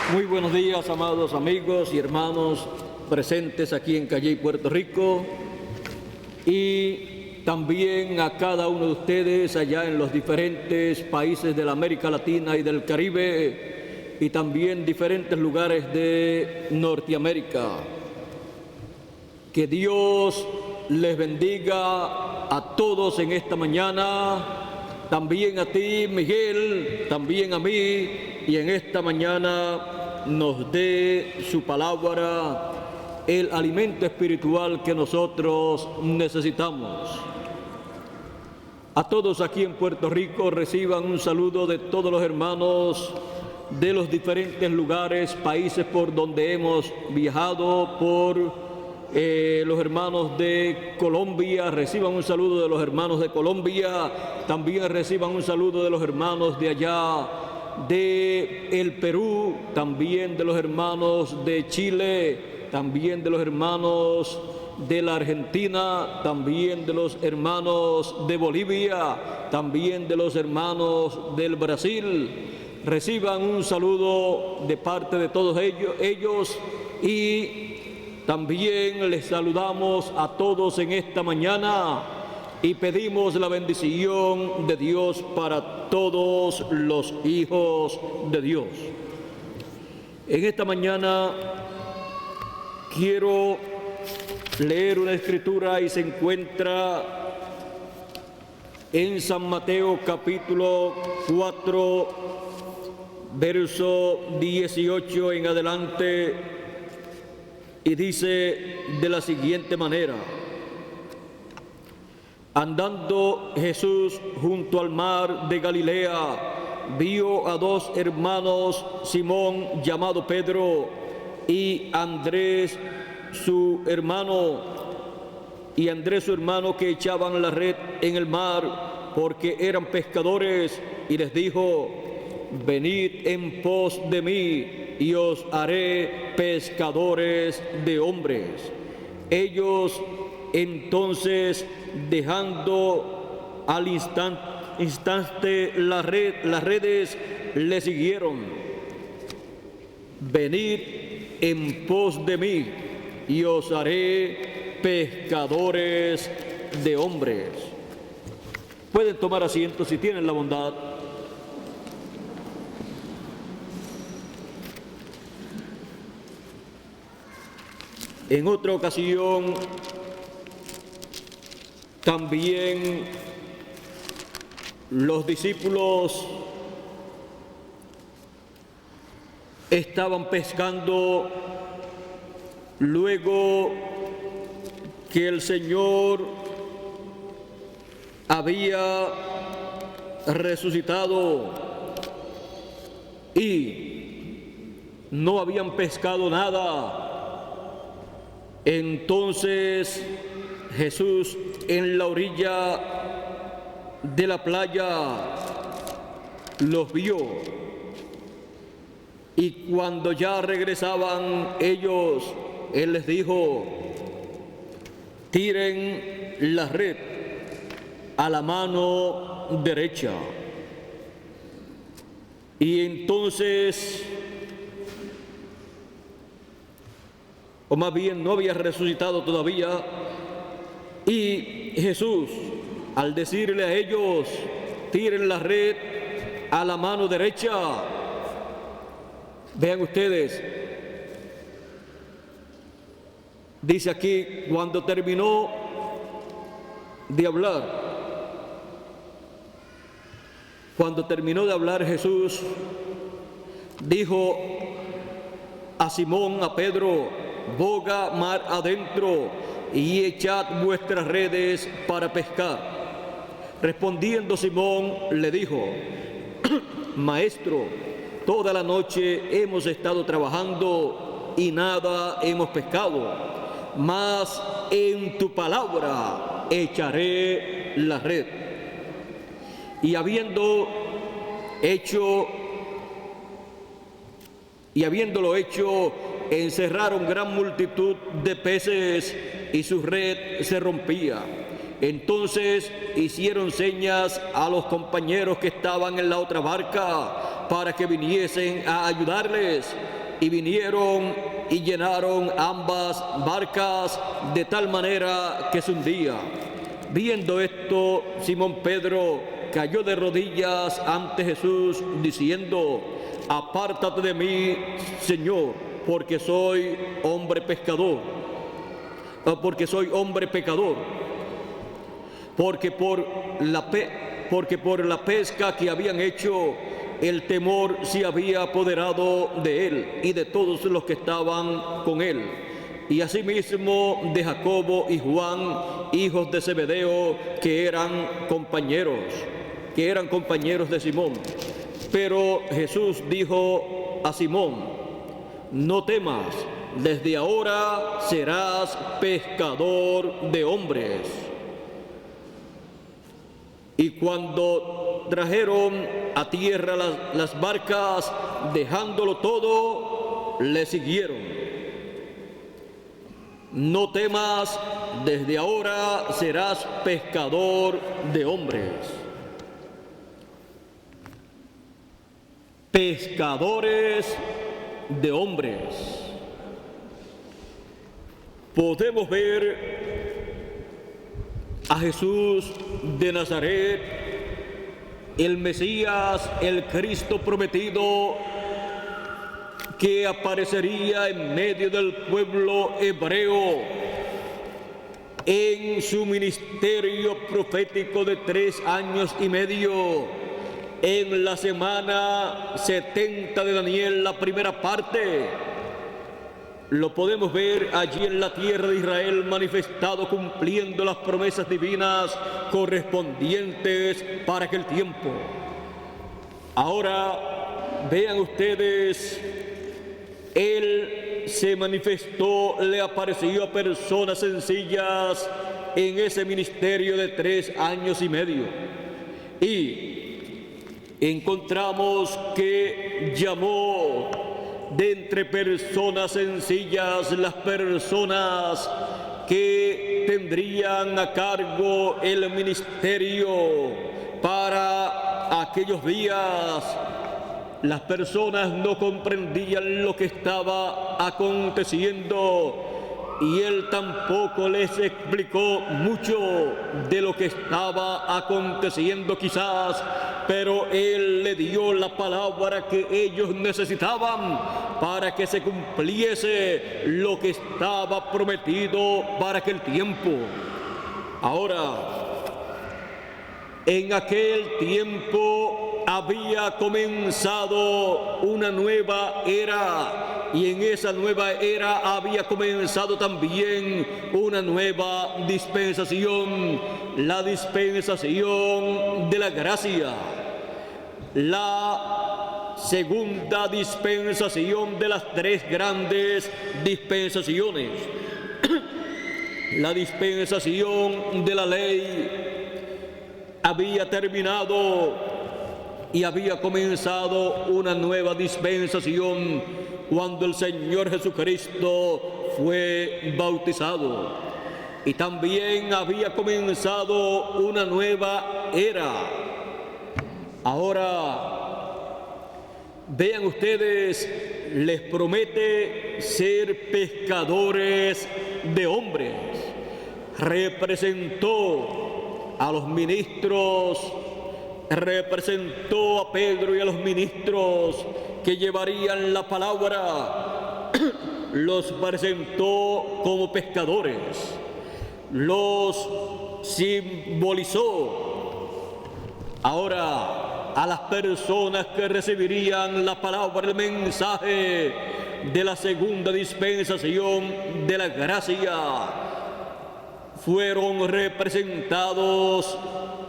Muy buenos días, amados amigos y hermanos presentes aquí en Calley, Puerto Rico, y también a cada uno de ustedes allá en los diferentes países de la América Latina y del Caribe, y también diferentes lugares de Norteamérica. Que Dios les bendiga a todos en esta mañana, también a ti, Miguel, también a mí, y en esta mañana nos dé su palabra, el alimento espiritual que nosotros necesitamos. A todos aquí en Puerto Rico reciban un saludo de todos los hermanos de los diferentes lugares, países por donde hemos viajado, por los hermanos de Colombia, reciban un saludo de los hermanos de Colombia, también reciban un saludo de los hermanos de allá de el Perú, también de los hermanos de Chile, también de los hermanos de la Argentina, también de los hermanos de Bolivia, también de los hermanos del Brasil. Reciban un saludo de parte de todos ellos y también les saludamos a todos en esta mañana y pedimos la bendición de Dios para todos los hijos de Dios. En esta mañana quiero leer una escritura y se encuentra en San Mateo capítulo 4, verso 18 en adelante, y dice de la siguiente manera: andando Jesús junto al mar de Galilea, vio a dos hermanos, Simón llamado Pedro y Andrés su hermano, que echaban la red en el mar porque eran pescadores, y les dijo: venid en pos de mí y os haré pescadores de hombres. Ellos entonces, dejando al instante las redes, le siguieron. Venid en pos de mí y os haré pescadores de hombres. Pueden tomar asiento si tienen la bondad. En otra ocasión, también los discípulos estaban pescando luego que el Señor había resucitado y no habían pescado nada. Entonces Jesús en la orilla de la playa los vio, y cuando ya regresaban ellos, Él les dijo: tiren la red a la mano derecha. Y entonces, o más bien no había resucitado todavía, y Jesús, al decirle a ellos: tiren la red a la mano derecha, vean ustedes, dice aquí, cuando terminó de hablar, Jesús dijo a Simón, a Pedro: boga mar adentro y echad vuestras redes para pescar. Respondiendo Simón le dijo: Maestro, toda la noche hemos estado trabajando y nada hemos pescado, mas en tu palabra echaré la red. Y habiéndolo hecho, encerraron gran multitud de peces y su red se rompía. Entonces hicieron señas a los compañeros que estaban en la otra barca para que viniesen a ayudarles. Y vinieron y llenaron ambas barcas de tal manera que se hundía. Viendo esto, Simón Pedro cayó de rodillas ante Jesús, diciendo: apártate de mí, Señor, porque soy hombre pescador. Porque soy hombre pecador. Porque por la pesca que habían hecho, el temor se había apoderado de él y de todos los que estaban con él. Y asimismo de Jacobo y Juan, hijos de Zebedeo, que eran compañeros de Simón. Pero Jesús dijo a Simón: no temas, desde ahora serás pescador de hombres. Y cuando trajeron a tierra las barcas, dejándolo todo, le siguieron. No temas, desde ahora serás pescador de hombres. Pescadores de hombres. Podemos ver a Jesús de Nazaret, el Mesías, el Cristo prometido, que aparecería en medio del pueblo hebreo en su ministerio profético de 3 años y medio, en la semana 70 de Daniel, la primera parte. Lo podemos ver allí en la tierra de Israel manifestado, cumpliendo las promesas divinas correspondientes para aquel tiempo. Ahora, vean ustedes, Él se manifestó, le apareció a personas sencillas en ese ministerio de 3 años y medio. Y encontramos que llamó de entre personas sencillas, las personas que tendrían a cargo el ministerio para aquellos días. Las personas no comprendían lo que estaba aconteciendo y él tampoco les explicó mucho de lo que estaba aconteciendo quizás, pero él le dio la palabra que ellos necesitaban para que se cumpliese lo que estaba prometido para aquel tiempo. Ahora, en aquel tiempo había comenzado una nueva era, y en esa nueva era había comenzado también una nueva dispensación, la dispensación de la gracia, la segunda dispensación de las 3 grandes dispensaciones. La dispensación de la ley había terminado y había comenzado una nueva dispensación cuando el Señor Jesucristo fue bautizado. Y también había comenzado una nueva era. Ahora, vean ustedes, les promete ser pescadores de hombres. Representó a los ministros, representó a Pedro y a los ministros que llevarían la palabra, los presentó como pescadores, los simbolizó. Ahora, a las personas que recibirían la palabra, el mensaje de la segunda dispensación de la gracia, fueron representados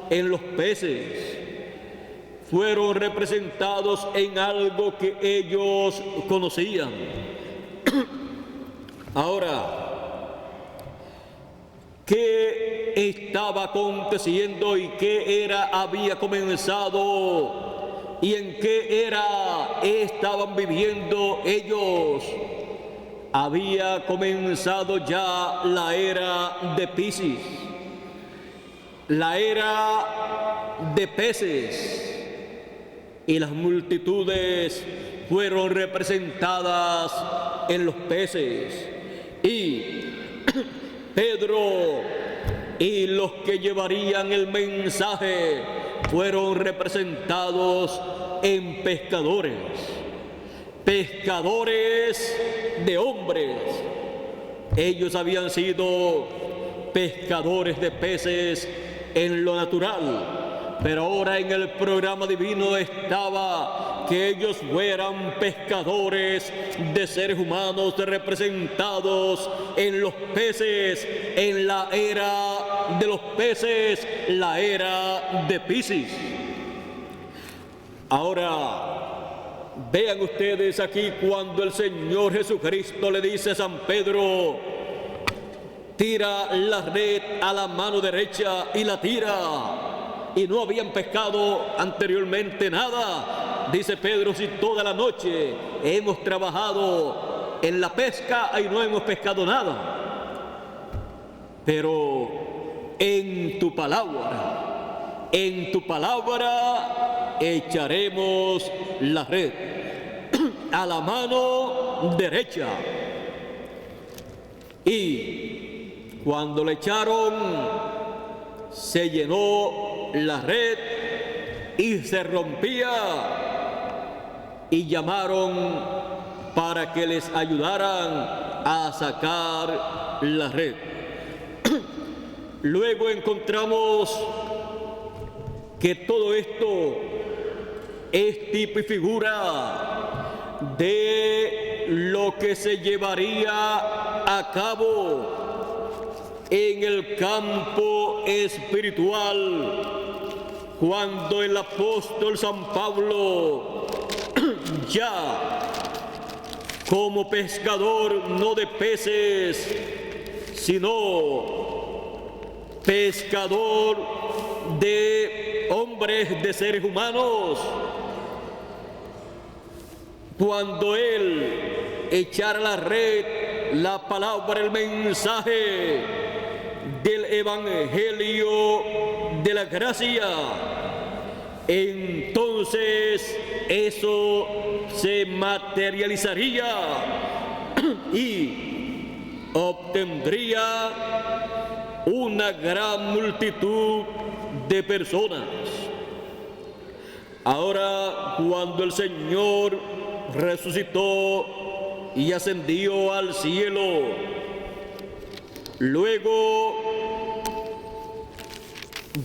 en los peces, fueron representados en algo que ellos conocían. Ahora, ¿qué estaba aconteciendo y qué era había comenzado y en qué era estaban viviendo ellos? Había comenzado ya la era de Piscis, la era de peces. y las multitudes fueron representadas en los peces, y Pedro y los que llevarían el mensaje fueron representados en pescadores, pescadores de hombres. Ellos habían sido pescadores de peces en lo natural, pero ahora en el programa divino estaba que ellos fueran pescadores de seres humanos representados en los peces, en la era de los peces, la era de Piscis. Ahora, vean ustedes aquí cuando el Señor Jesucristo le dice a San Pedro: tira la red a la mano derecha, y la tira. Y no habían pescado anteriormente nada. Dice Pedro: si toda la noche hemos trabajado en la pesca y no hemos pescado nada, pero en tu palabra echaremos la red a la mano derecha. Y cuando le echaron, se llenó la red y se rompía, y llamaron para que les ayudaran a sacar la red. Luego encontramos que todo esto es tipo y figura de lo que se llevaría a cabo en el campo espiritual, cuando el apóstol San Pablo, ya como pescador no de peces, sino pescador de hombres, de seres humanos, cuando él echara la red, la palabra, el mensaje del evangelio de la gracia, entonces eso se materializaría y obtendría una gran multitud de personas. Ahora, cuando el Señor resucitó y ascendió al cielo, luego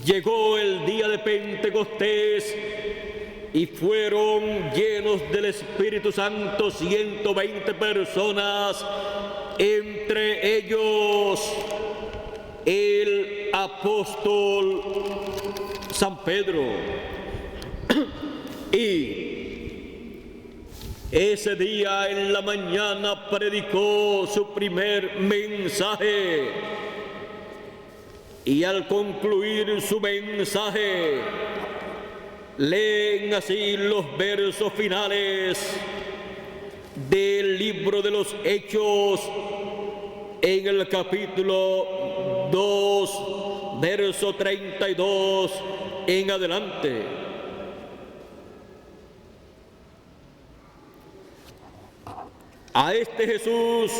llegó el día de Pentecostés y fueron llenos del Espíritu Santo 120 personas, entre ellos el apóstol San Pedro. Y ese día en la mañana predicó su primer mensaje, y al concluir su mensaje, leen así los versos finales del libro de los Hechos, en el capítulo 2, verso 32 en adelante. A este Jesús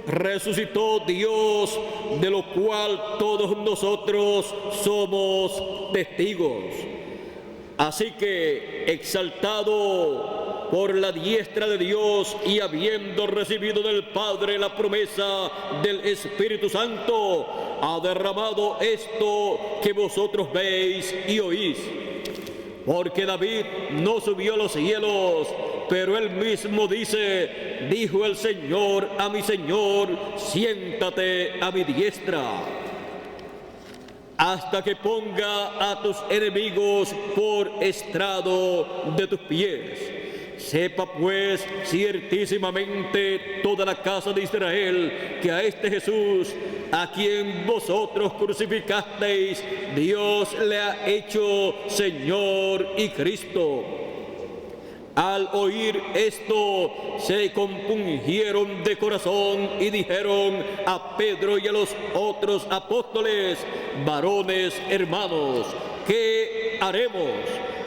resucitó Dios, de lo cual todos nosotros somos testigos. Así que, exaltado por la diestra de Dios y habiendo recibido del Padre la promesa del Espíritu Santo, ha derramado esto que vosotros veis y oís. Porque David no subió a los cielos, pero él mismo dice: dijo el Señor a mi Señor, siéntate a mi diestra, hasta que ponga a tus enemigos por estrado de tus pies. Sepa pues ciertísimamente toda la casa de Israel que a este Jesús, a quien vosotros crucificasteis, Dios le ha hecho Señor y Cristo. Al oír esto, se compungieron de corazón y dijeron a Pedro y a los otros apóstoles: varones hermanos, ¿qué haremos?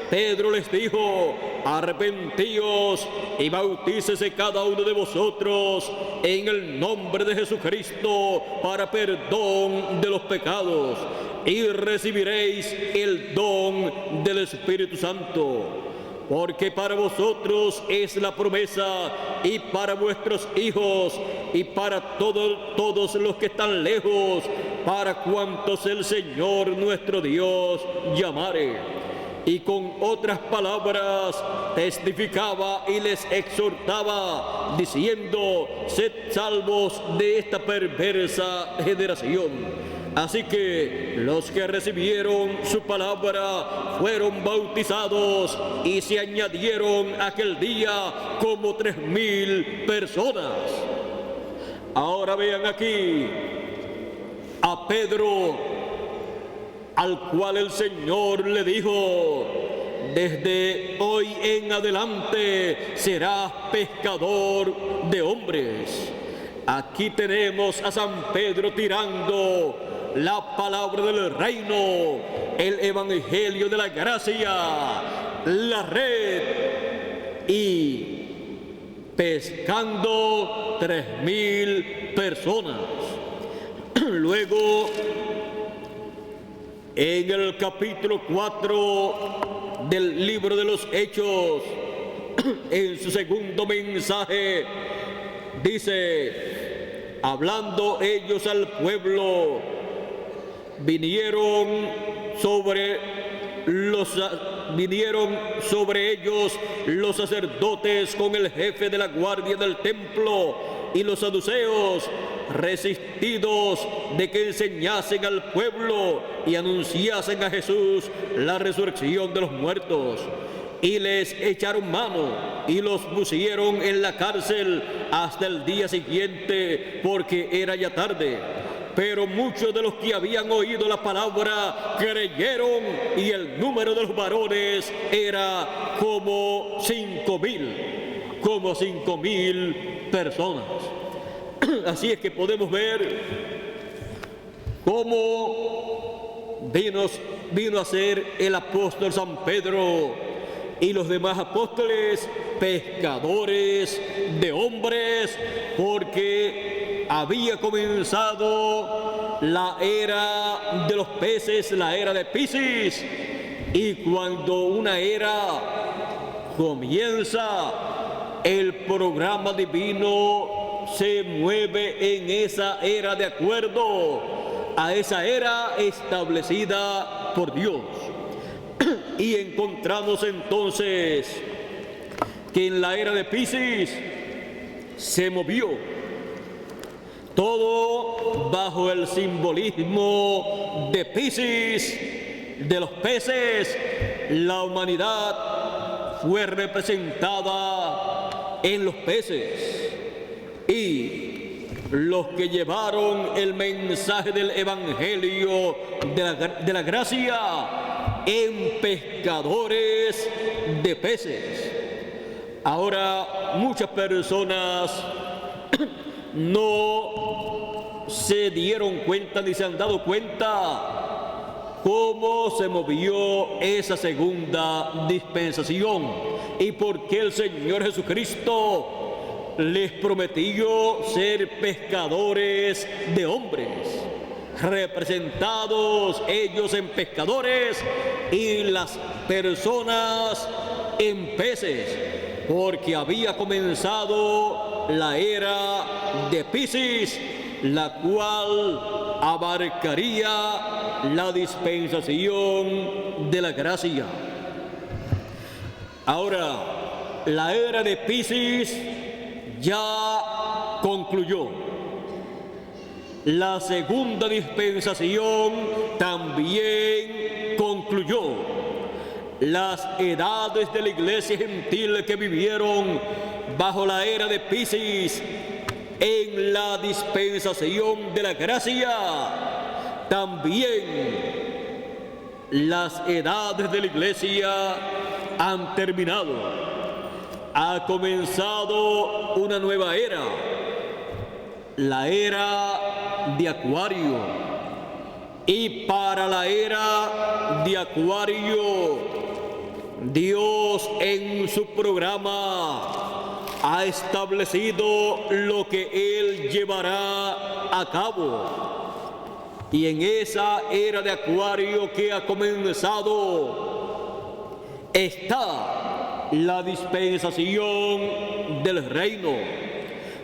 Pedro les dijo: arrepentíos y bautícese cada uno de vosotros en el nombre de Jesucristo para perdón de los pecados, y recibiréis el don del Espíritu Santo. Porque para vosotros es la promesa, y para vuestros hijos, y para todos los que están lejos, para cuantos el Señor nuestro Dios llamare. Y con otras palabras testificaba y les exhortaba, diciendo: sed salvos de esta perversa generación. Así que los que recibieron su palabra fueron bautizados, y se añadieron aquel día como 3,000 personas. Ahora vean aquí a Pedro, al cual el Señor le dijo: desde hoy en adelante serás pescador de hombres. Aquí tenemos a San Pedro tirando la palabra del reino, el evangelio de la gracia, la red, y pescando 3,000 personas. Luego, en el capítulo 4 del libro de los Hechos, en su segundo mensaje, dice, hablando ellos al pueblo, vinieron sobre ellos los sacerdotes con el jefe de la guardia del templo y los saduceos, resistidos de que enseñasen al pueblo y anunciasen a Jesús la resurrección de los muertos. Y les echaron mano y los pusieron en la cárcel hasta el día siguiente, porque era ya tarde. Pero muchos de los que habían oído la palabra creyeron, y el número de los varones era como 5,000 personas. Así es que podemos ver cómo vino a ser el apóstol San Pedro y los demás apóstoles pescadores de hombres, porque había comenzado la era de los peces, la era de Piscis, y cuando una era comienza, el programa divino se mueve en esa era de acuerdo a esa era establecida por Dios. Y encontramos entonces que en la era de Piscis se movió todo bajo el simbolismo de Piscis, de los peces. La humanidad fue representada en los peces, y los que llevaron el mensaje del evangelio de la gracia en pescadores de peces. Ahora, muchas personas no se dieron cuenta ni se han dado cuenta cómo se movió esa segunda dispensación y por qué el Señor Jesucristo les prometió ser pescadores de hombres, representados ellos en pescadores y las personas en peces, porque había comenzado la era de Piscis, la cual abarcaría la dispensación de la gracia. Ahora, la era de Piscis ya concluyó. La segunda dispensación también concluyó. Las edades de la iglesia gentil que vivieron bajo la era de Piscis en la dispensación de la gracia, también las edades de la iglesia han terminado. Ha comenzado una nueva era, la era de Acuario. Y para la era de Acuario, Dios en su programa ha establecido lo que Él llevará a cabo. Y en esa era de Acuario que ha comenzado está la dispensación del reino.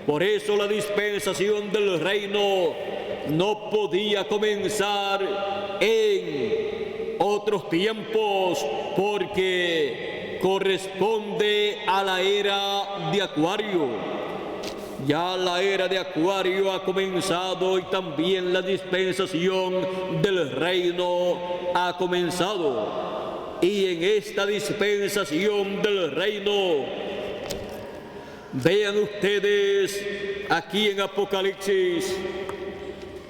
Por eso la dispensación del reino no podía comenzar en otros tiempos, porque corresponde a la era de Acuario. Ya la era de Acuario ha comenzado y también la dispensación del reino ha comenzado. Y en esta dispensación del reino, vean ustedes aquí en Apocalipsis,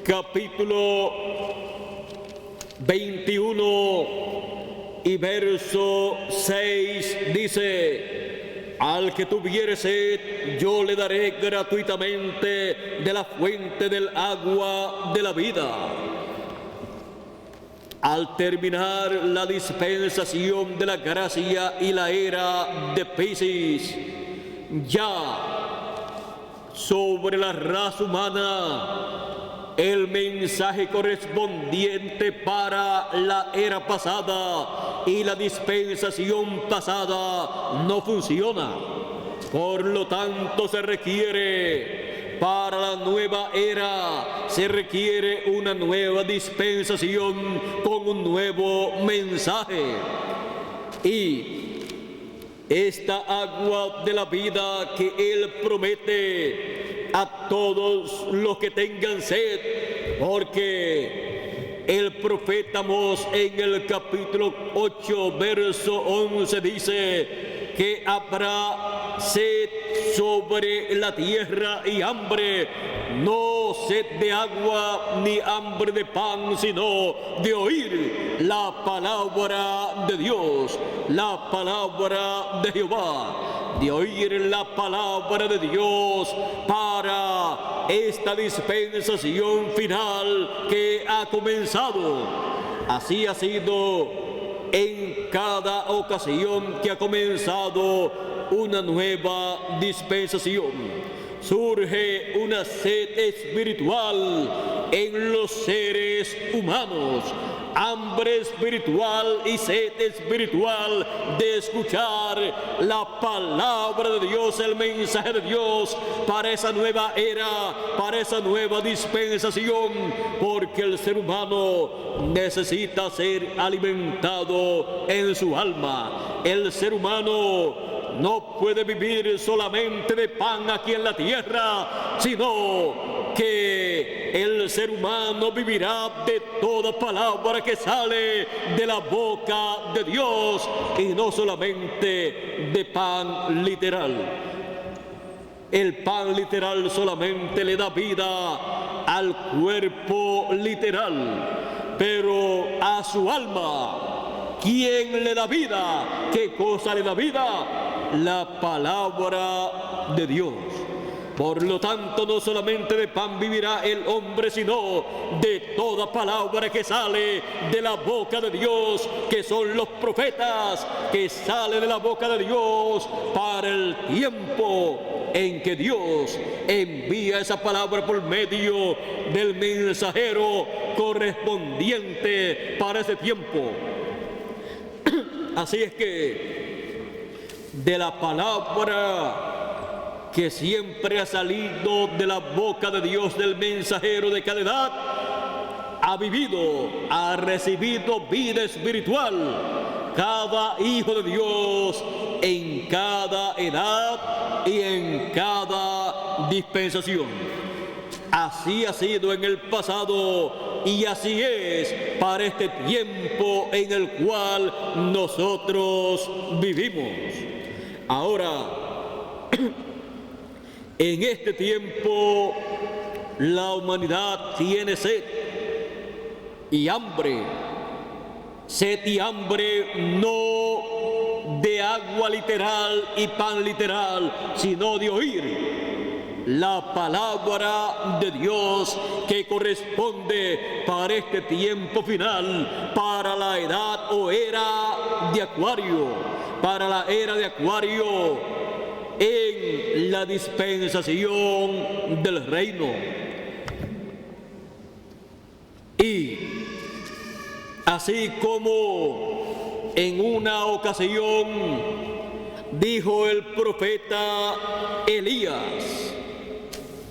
capítulo 21 y verso 6, dice: al que tuviere sed, yo le daré gratuitamente de la fuente del agua de la vida. Al terminar la dispensación de la gracia y la era de Piscis, ya sobre la raza humana, el mensaje correspondiente para la era pasada y la dispensación pasada no funciona. Por lo tanto, se requiere para la nueva era, se requiere una nueva dispensación con un nuevo mensaje. Y esta agua de la vida que Él promete a todos los que tengan sed, porque el profeta Amós en el capítulo 8, verso 11 dice que habrá sed sobre la tierra y hambre, no sed de agua ni hambre de pan, sino de oír la palabra de Dios, la palabra de Jehová, de oír la palabra de Dios para esta dispensación final que ha comenzado. Así ha sido en cada ocasión que ha comenzado una nueva dispensación. Surge una sed espiritual en los seres humanos, hambre espiritual y sed espiritual de escuchar la palabra de Dios, el mensaje de Dios para esa nueva era, para esa nueva dispensación, porque el ser humano necesita ser alimentado en su alma. El ser humano no puede vivir solamente de pan aquí en la tierra, sino que el ser humano vivirá de toda palabra que sale de la boca de Dios, y no solamente de pan literal. El pan literal solamente le da vida al cuerpo literal, pero a su alma, ¿quién le da vida? ¿Qué cosa le da vida? La palabra de Dios. Por lo tanto, no solamente de pan vivirá el hombre, sino de toda palabra que sale de la boca de Dios, que son los profetas, que sale de la boca de Dios para el tiempo en que Dios envía esa palabra por medio del mensajero correspondiente para ese tiempo. Así es que de la palabra que siempre ha salido de la boca de Dios, del mensajero de cada edad, ha vivido, ha recibido vida espiritual cada hijo de Dios en cada edad y en cada dispensación. Así ha sido en el pasado y así es para este tiempo en el cual nosotros vivimos. Ahora, en este tiempo la humanidad tiene sed y hambre. Sed y hambre no de agua literal y pan literal, sino de oír la palabra de Dios que corresponde para este tiempo final, para la edad o era de Acuario. para la era de Acuario en la dispensación del reino. Y así como en una ocasión dijo el profeta Elías,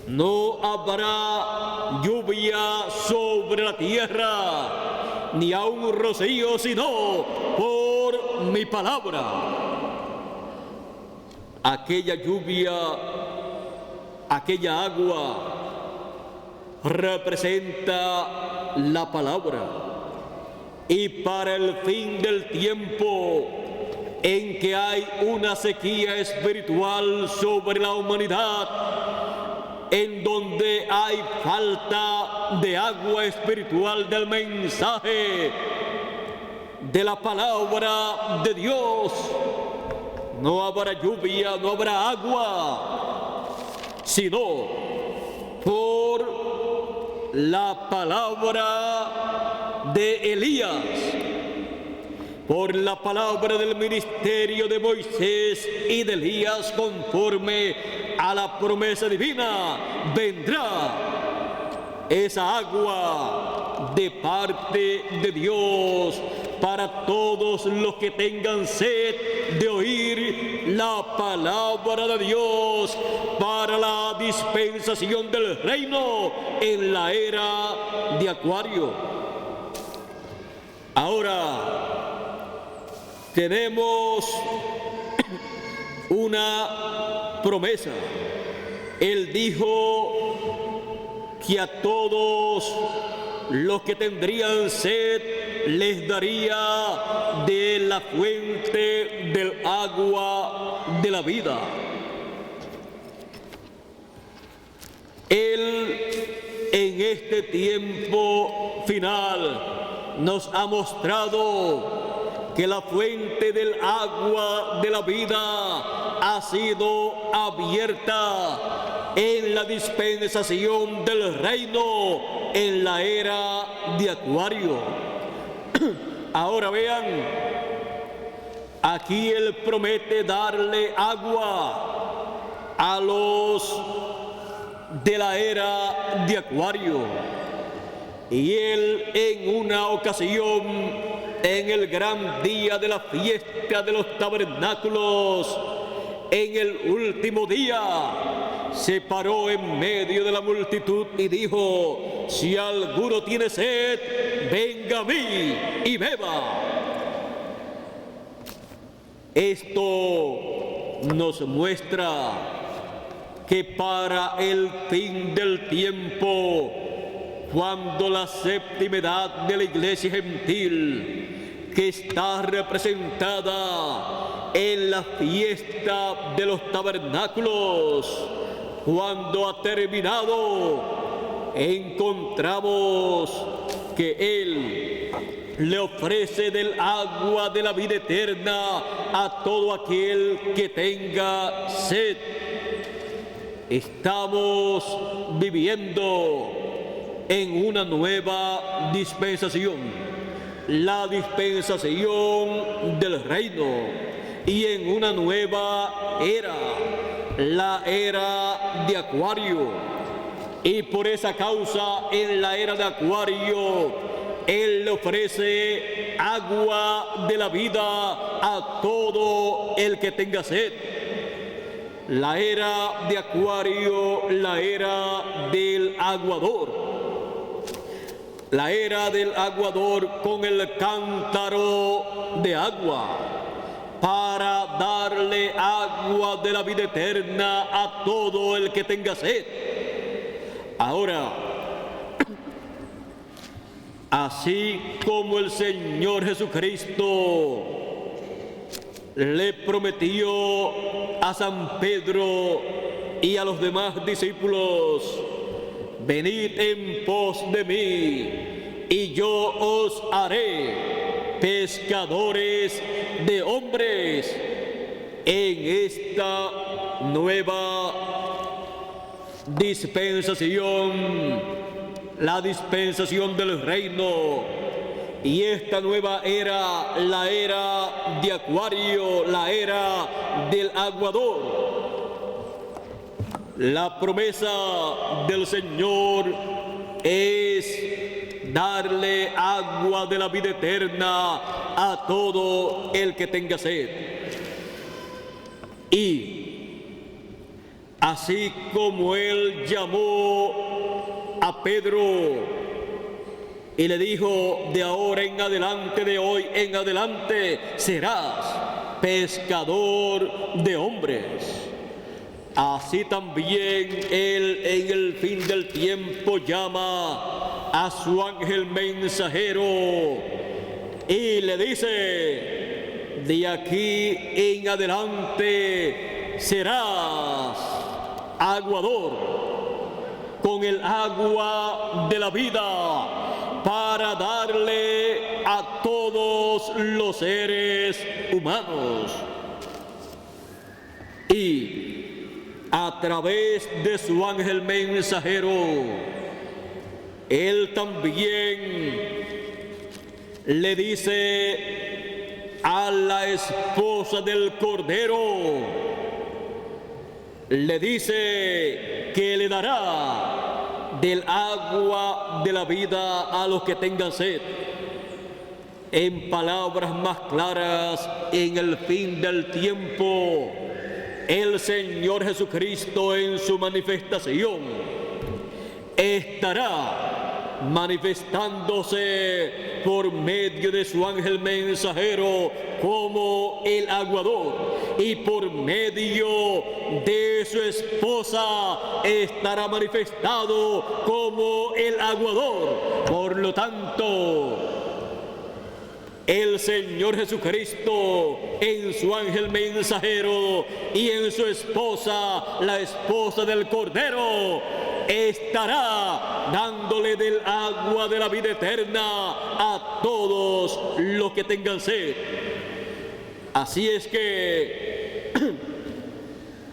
no habrá lluvia sobre la tierra, ni aun rocío, sino por mi palabra. Aquella lluvia, aquella agua, representa la palabra. Y para el fin del tiempo en que hay una sequía espiritual sobre la humanidad, en donde hay falta de agua espiritual del mensaje, de la palabra de Dios, no habrá lluvia, no habrá agua, sino por la palabra de Elías, por la palabra del ministerio de Moisés y de Elías, conforme a la promesa divina, vendrá esa agua de parte de Dios para todos los que tengan sed de oír la palabra de Dios, para la dispensación del reino en la era de Acuario. Ahora tenemos una promesa. Él dijo que a todos los que tendrían sed les daría de la fuente del agua de la vida. Él en este tiempo final nos ha mostrado que la fuente del agua de la vida ha sido abierta en la dispensación del reino en la era de Acuario. Ahora vean, aquí Él promete darle agua a los de la era de Acuario. Y Él en una ocasión, en el gran día de la fiesta de los tabernáculos, en el último día, se paró en medio de la multitud y dijo: si alguno tiene sed, venga a mí y beba. Esto nos muestra que para el fin del tiempo, cuando la séptima edad de la iglesia gentil, que está representada en la fiesta de los tabernáculos, cuando ha terminado, encontramos que Él le ofrece del agua de la vida eterna a todo aquel que tenga sed. Estamos viviendo en una nueva dispensación, la dispensación del reino, y en una nueva era, la era de Acuario. Y por esa causa, en la era de Acuario, Él le ofrece agua de la vida a todo el que tenga sed. La era de Acuario, la era del aguador. La era del aguador con el cántaro de agua, para darle agua de la vida eterna a todo el que tenga sed. Ahora, así como el Señor Jesucristo le prometió a San Pedro y a los demás discípulos: venid en pos de mí, y yo os haré pescadores de hombres. En esta nueva dispensación, la dispensación del reino, Y esta nueva era, la era de Acuario, la era del aguador. La promesa del Señor es darle agua de la vida eterna a todo el que tenga sed. Y así como Él llamó a Pedro y le dijo: de ahora en adelante, de hoy en adelante, serás pescador de hombres. Así también Él en el fin del tiempo llama a su ángel mensajero y le dice: de aquí en adelante serás aguador con el agua de la vida para darle a todos los seres humanos. Y a través de su ángel mensajero, Él también le dice a la esposa del Cordero, le dice que le dará del agua de la vida a los que tengan sed. En palabras más claras, en el fin del tiempo, el Señor Jesucristo en su manifestación estará manifestándose por medio de su ángel mensajero como el aguador, y por medio de su esposa estará manifestado como el aguador. Por lo tanto, el Señor Jesucristo en su ángel mensajero y en su esposa, la esposa del Cordero, estará dándole del agua de la vida eterna a todos los que tengan sed. Así es que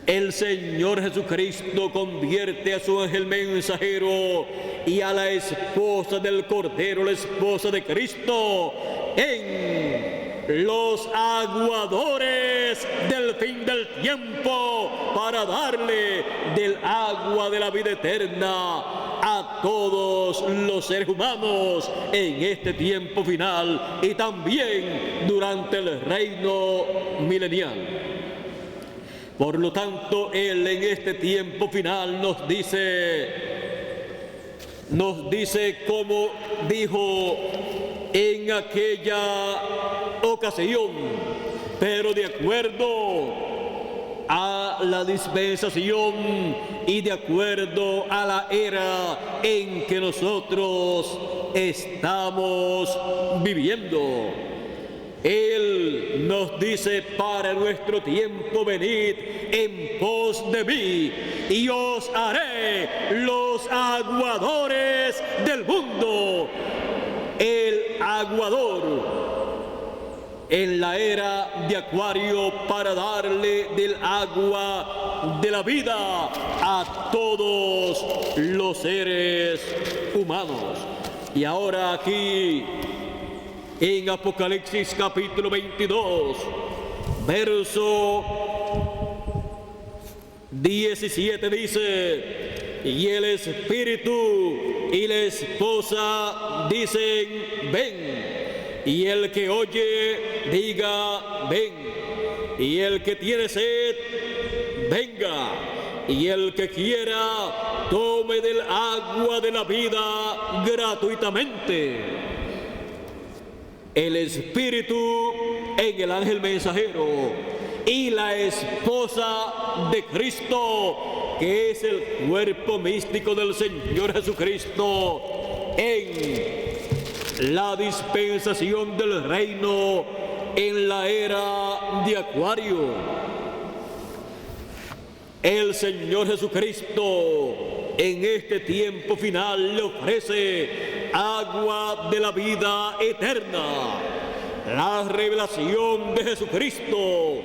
el Señor Jesucristo convierte a su ángel mensajero y a la esposa del Cordero, la esposa de Cristo, en los aguadores del fin del tiempo para darle del agua de la vida eterna a todos los seres humanos en este tiempo final y también durante el reino milenial. Por lo tanto, Él en este tiempo final nos dice como dijo en aquella ocasión, pero de acuerdo a la dispensación y de acuerdo a la era en que nosotros estamos viviendo. Él nos dice: para nuestro tiempo venid en pos de mí y os haré los aguadores del mundo. El aguador en la era de Acuario para darle del agua de la vida a todos los seres humanos. Y ahora aquí en Apocalipsis capítulo 22, verso 17 dice: y el Espíritu y la esposa dicen: ven. Y el que oye, diga: ven. Y el que tiene sed, venga. Y el que quiera, tome del agua de la vida gratuitamente. El Espíritu en el ángel mensajero y la esposa de Cristo, que es el cuerpo místico del Señor Jesucristo, en la dispensación del reino en la era de Acuario. El Señor Jesucristo en este tiempo final le ofrece agua de la vida eterna, la revelación de Jesucristo,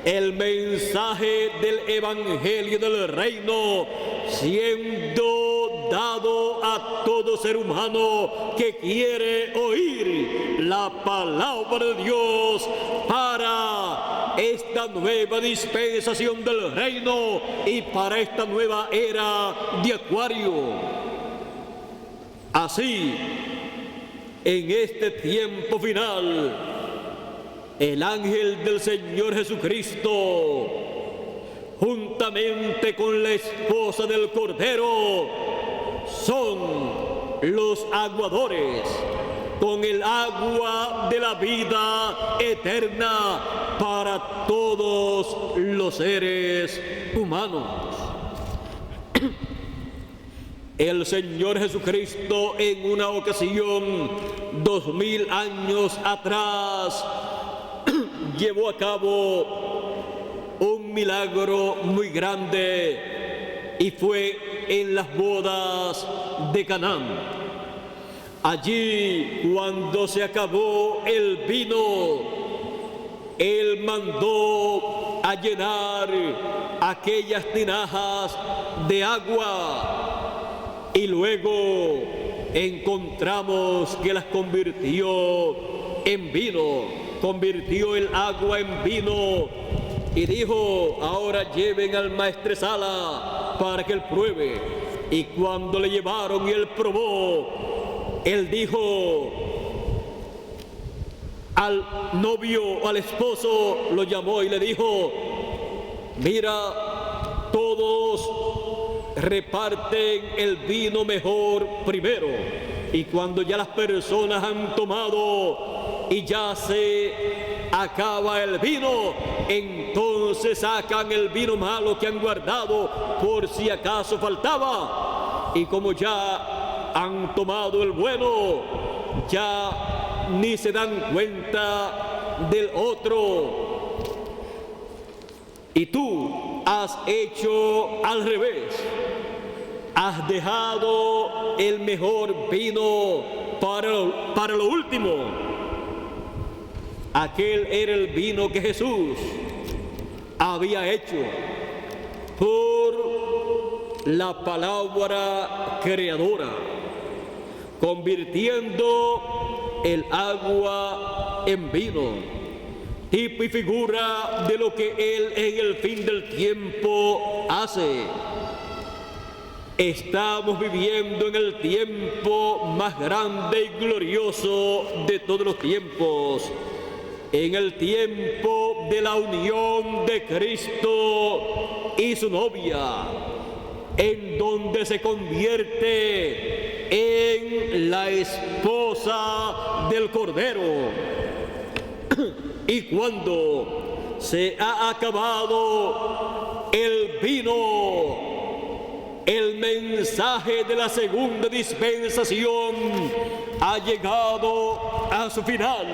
el mensaje del evangelio del reino siendo dado a todo ser humano que quiere oír la palabra de Dios para esta nueva dispensación del reino y para esta nueva era de Acuario. Así, en este tiempo final, el ángel del Señor Jesucristo, juntamente con la esposa del Cordero, son los aguadores con el agua de la vida eterna para todos los seres humanos. El Señor Jesucristo en una ocasión, 2000 años atrás, llevó a cabo un milagro muy grande y fue en las bodas de Canaán. Allí, cuando se acabó el vino, Él mandó a llenar aquellas tinajas de agua y luego encontramos que las convirtió en vino, convirtió el agua en vino y dijo: ahora lleven al maestresala para que él pruebe. Y cuando le llevaron y él probó, él dijo al novio, al esposo, lo llamó y le dijo: mira, todos reparten el vino mejor primero, y cuando ya las personas han tomado y ya se acaba el vino, entonces sacan el vino malo que han guardado por si acaso faltaba, y como ya han tomado el bueno, ya ni se dan cuenta del otro. Y tú has hecho al revés, has dejado el mejor vino para lo último. Aquel era el vino que Jesús había hecho por la palabra creadora, convirtiendo el agua en vino, tipo y figura de lo que Él en el fin del tiempo hace. Estamos viviendo en el tiempo más grande y glorioso de todos los tiempos, en el tiempo de la unión de Cristo y su novia, en donde se convierte en la esposa del Cordero. Y cuando se ha acabado el vino, el mensaje de la segunda dispensación ha llegado a su final.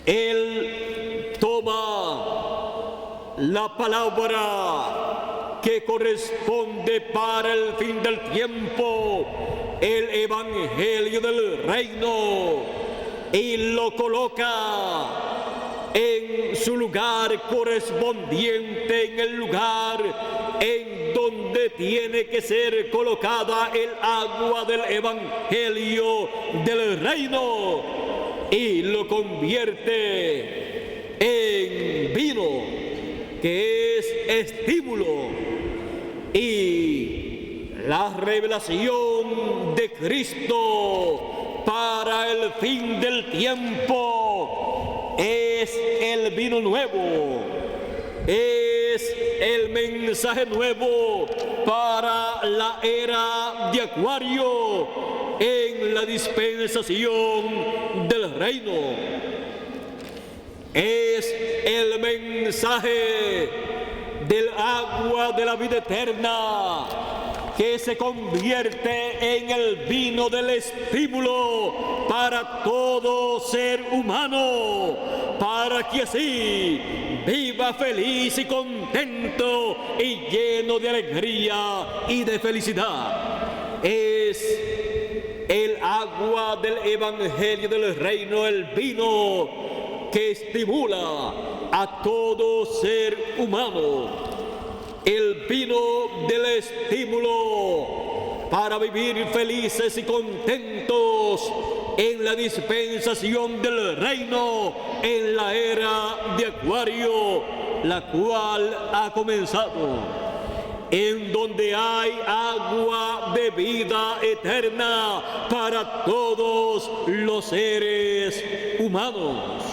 Él toma la palabra que corresponde para el fin del tiempo, el evangelio del reino, y lo coloca en su lugar correspondiente, en el lugar en donde tiene que ser colocada el agua del evangelio del reino, y lo convierte en vino, que es estímulo, y la revelación de Cristo para el fin del tiempo es el vino nuevo, es el mensaje nuevo para la era de Acuario en la dispensación del reino. Es el mensaje del agua de la vida eterna que se convierte en el vino del estímulo para todo ser humano, para que así viva feliz y contento y lleno de alegría y de felicidad. Es el agua del evangelio del reino, el vino que estimula a todo ser humano, el vino del estímulo para vivir felices y contentos en la dispensación del reino, en la era de Acuario, la cual ha comenzado, en donde hay agua de vida eterna para todos los seres humanos.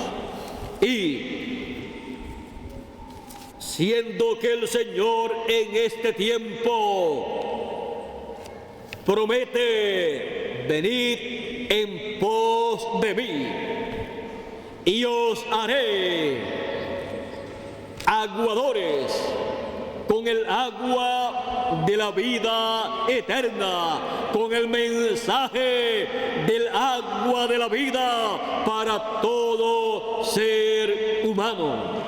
Y siendo que el Señor en este tiempo promete: venid en pos de mí y os haré aguadores con el agua de la vida eterna, con el mensaje del agua de la vida para todo ser humano.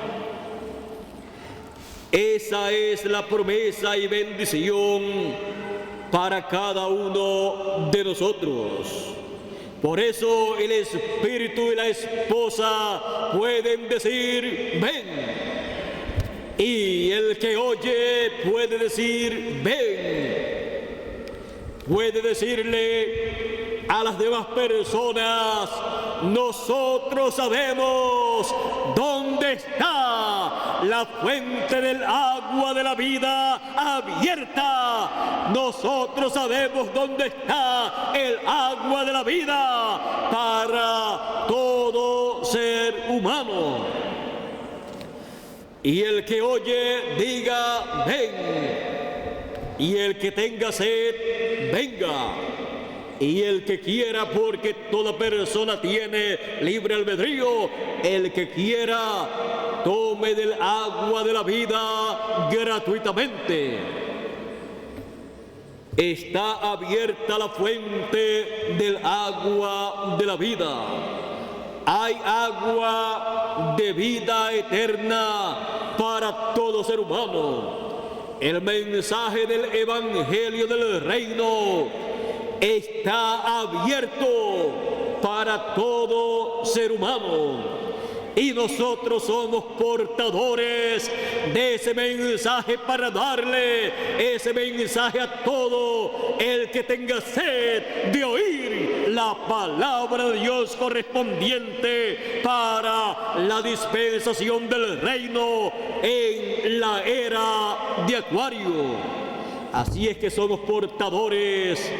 Esa es la promesa y bendición para cada uno de nosotros. Por eso el espíritu y la esposa pueden decir: ven. Y el que oye puede decir: ven. Puede decirle a las demás personas: nosotros sabemos dónde está la fuente del agua de la vida abierta. Nosotros sabemos dónde está el agua de la vida para todo ser humano. Y el que oye diga: ven. Y el que tenga sed, venga. Y el que quiera, porque toda persona tiene libre albedrío, el que quiera, tome del agua de la vida gratuitamente. Está abierta la fuente del agua de la vida. Hay agua de vida eterna para todo ser humano. El mensaje del Evangelio del Reino está abierto para todo ser humano. Y nosotros somos portadores de ese mensaje para darle ese mensaje a todo el que tenga sed de oír la palabra de Dios correspondiente para la dispensación del reino en la era de Acuario. Así es que somos portadores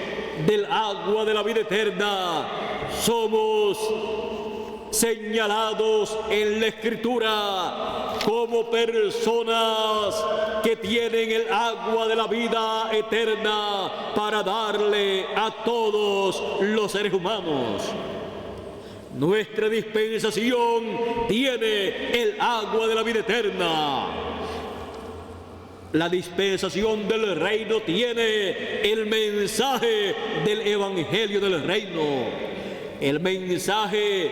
del agua de la vida eterna. Somos señalados en la Escritura como personas que tienen el agua de la vida eterna para darle a todos los seres humanos. Nuestra dispensación tiene el agua de la vida eterna. La dispensación del reino tiene el mensaje del Evangelio del reino. El mensaje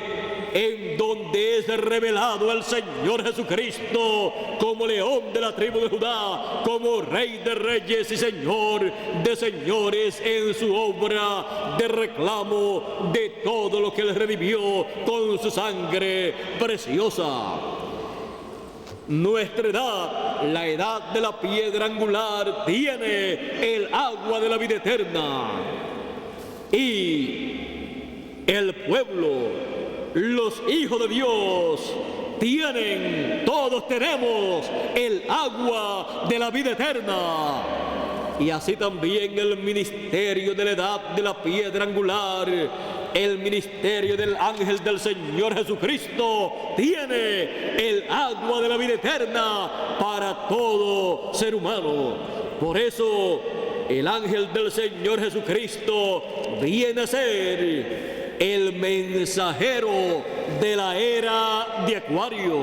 en donde es revelado el Señor Jesucristo como león de la tribu de Judá, como Rey de reyes y Señor de señores en su obra de reclamo de todo lo que Él redimió con su sangre preciosa. Nuestra edad, la edad de la piedra angular, tiene el agua de la vida eterna. Y el pueblo, los hijos de Dios, todos tenemos el agua de la vida eterna. Y así también el ministerio de la edad de la piedra angular, el ministerio del ángel del Señor Jesucristo, tiene el agua de la vida eterna para todo ser humano. Por eso el ángel del Señor Jesucristo viene a ser el mensajero de la era de Acuario,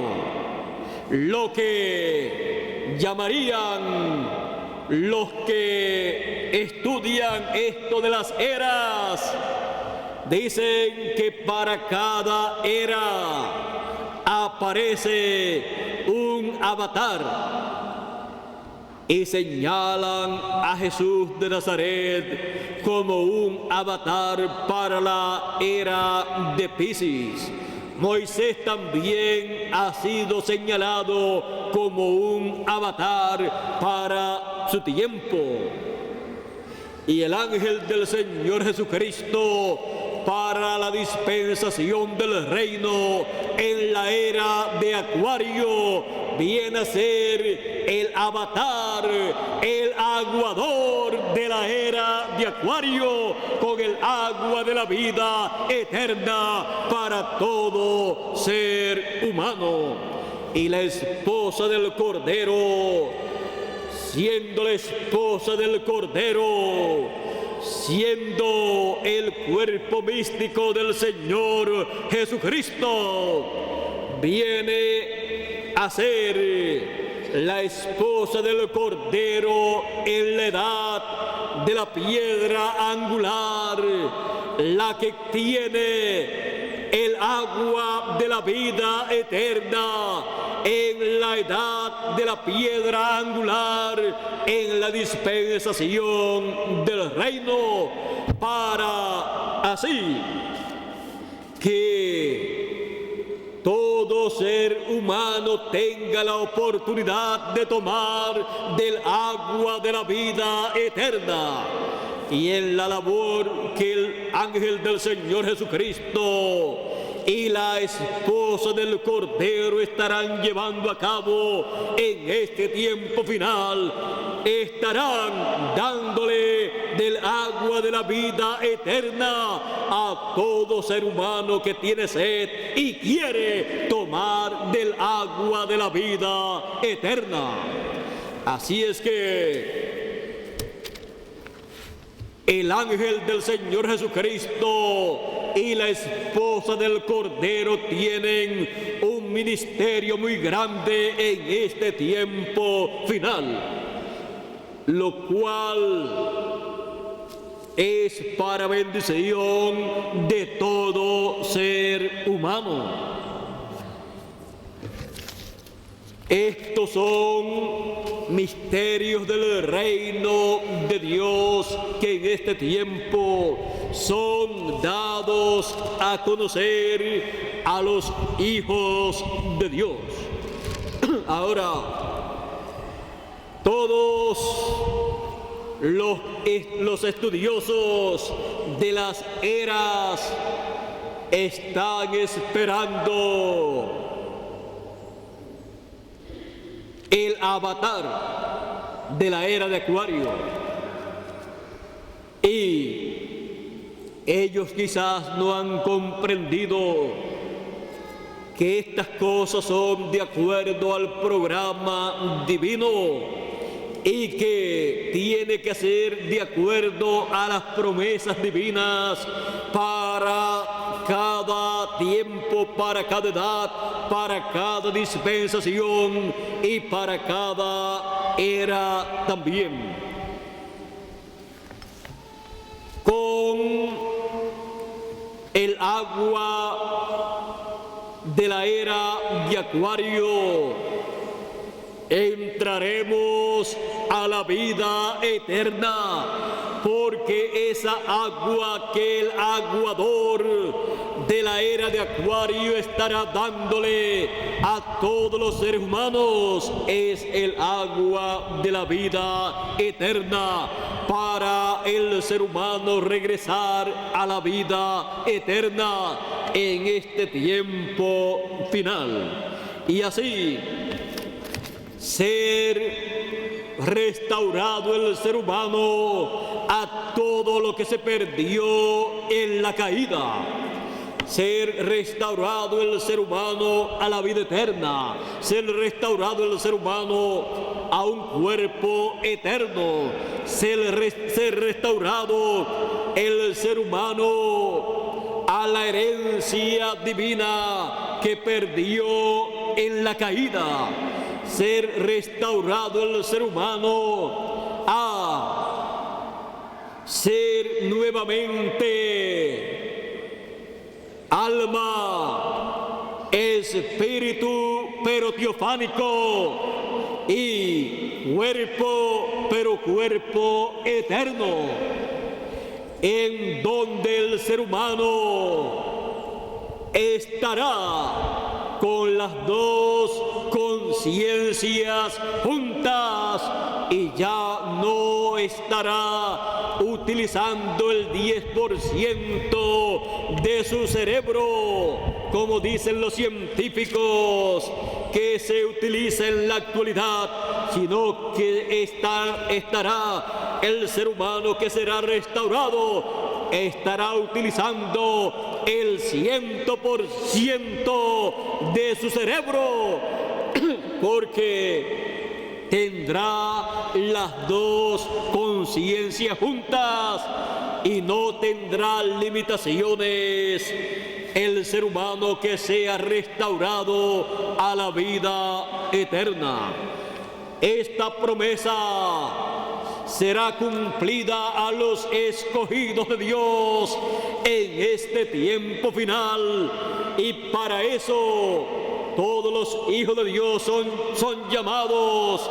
lo que llamarían los que estudian esto de las eras. Dicen que para cada era aparece un avatar y señalan a Jesús de Nazaret como un avatar para la era de Piscis. Moisés también ha sido señalado como un avatar para su tiempo. y el ángel del Señor Jesucristo para la dispensación del reino en la era de Acuario viene a ser el avatar, el aguador de la era de Acuario con el agua de la vida eterna para todo ser humano. Y la esposa del Cordero, siendo la esposa del Cordero, siendo el cuerpo místico del Señor Jesucristo, viene a ser la esposa del Cordero en la edad de la piedra angular, la que tiene el agua de la vida eterna en la edad de la piedra angular, en la dispensación del reino, para así que todo ser humano tenga la oportunidad de tomar del agua de la vida eterna. Y en la labor que el ángel del Señor Jesucristo y la esposa del Cordero estarán llevando a cabo en este tiempo final, estarán dándole del agua de la vida eterna a todo ser humano que tiene sed y quiere tomar del agua de la vida eterna. Así es que el ángel del Señor Jesucristo y la esposa del Cordero tienen un ministerio muy grande en este tiempo final, lo cual es para bendición de todo ser humano. Estos son misterios del reino de Dios que en este tiempo son dados a conocer a los hijos de Dios. Ahora, todos los estudiosos de las eras están esperando el avatar de la era de Acuario, y ellos quizás no han comprendido que estas cosas son de acuerdo al programa divino y que tiene que ser de acuerdo a las promesas divinas para cada tiempo, para cada edad, para cada dispensación y para cada era también. Con el agua de la era de Acuario entraremos a la vida eterna, porque esa agua que el aguador de la era de Acuario estará dándole a todos los seres humanos es el agua de la vida eterna, para el ser humano regresar a la vida eterna en este tiempo final, y así ser restaurado el ser humano a todo lo que se perdió en la caída, ser restaurado el ser humano a la vida eterna, ser restaurado el ser humano a un cuerpo eterno, ser restaurado el ser humano a la herencia divina que perdió en la caída, ser restaurado el ser humano a ser nuevamente alma, espíritu, pero teofánico, y cuerpo, pero cuerpo eterno, en donde el ser humano estará con las dos conciencias juntas y ya no estará utilizando el 10% de su cerebro, como dicen los científicos que se utiliza en la actualidad, sino que estará el ser humano que será restaurado, estará utilizando el 100% de su cerebro, porque tendrá las dos conciencias juntas y no tendrá limitaciones el ser humano que sea restaurado a la vida eterna. Esta promesa será cumplida a los escogidos de Dios en este tiempo final, y para eso todos los hijos de Dios son llamados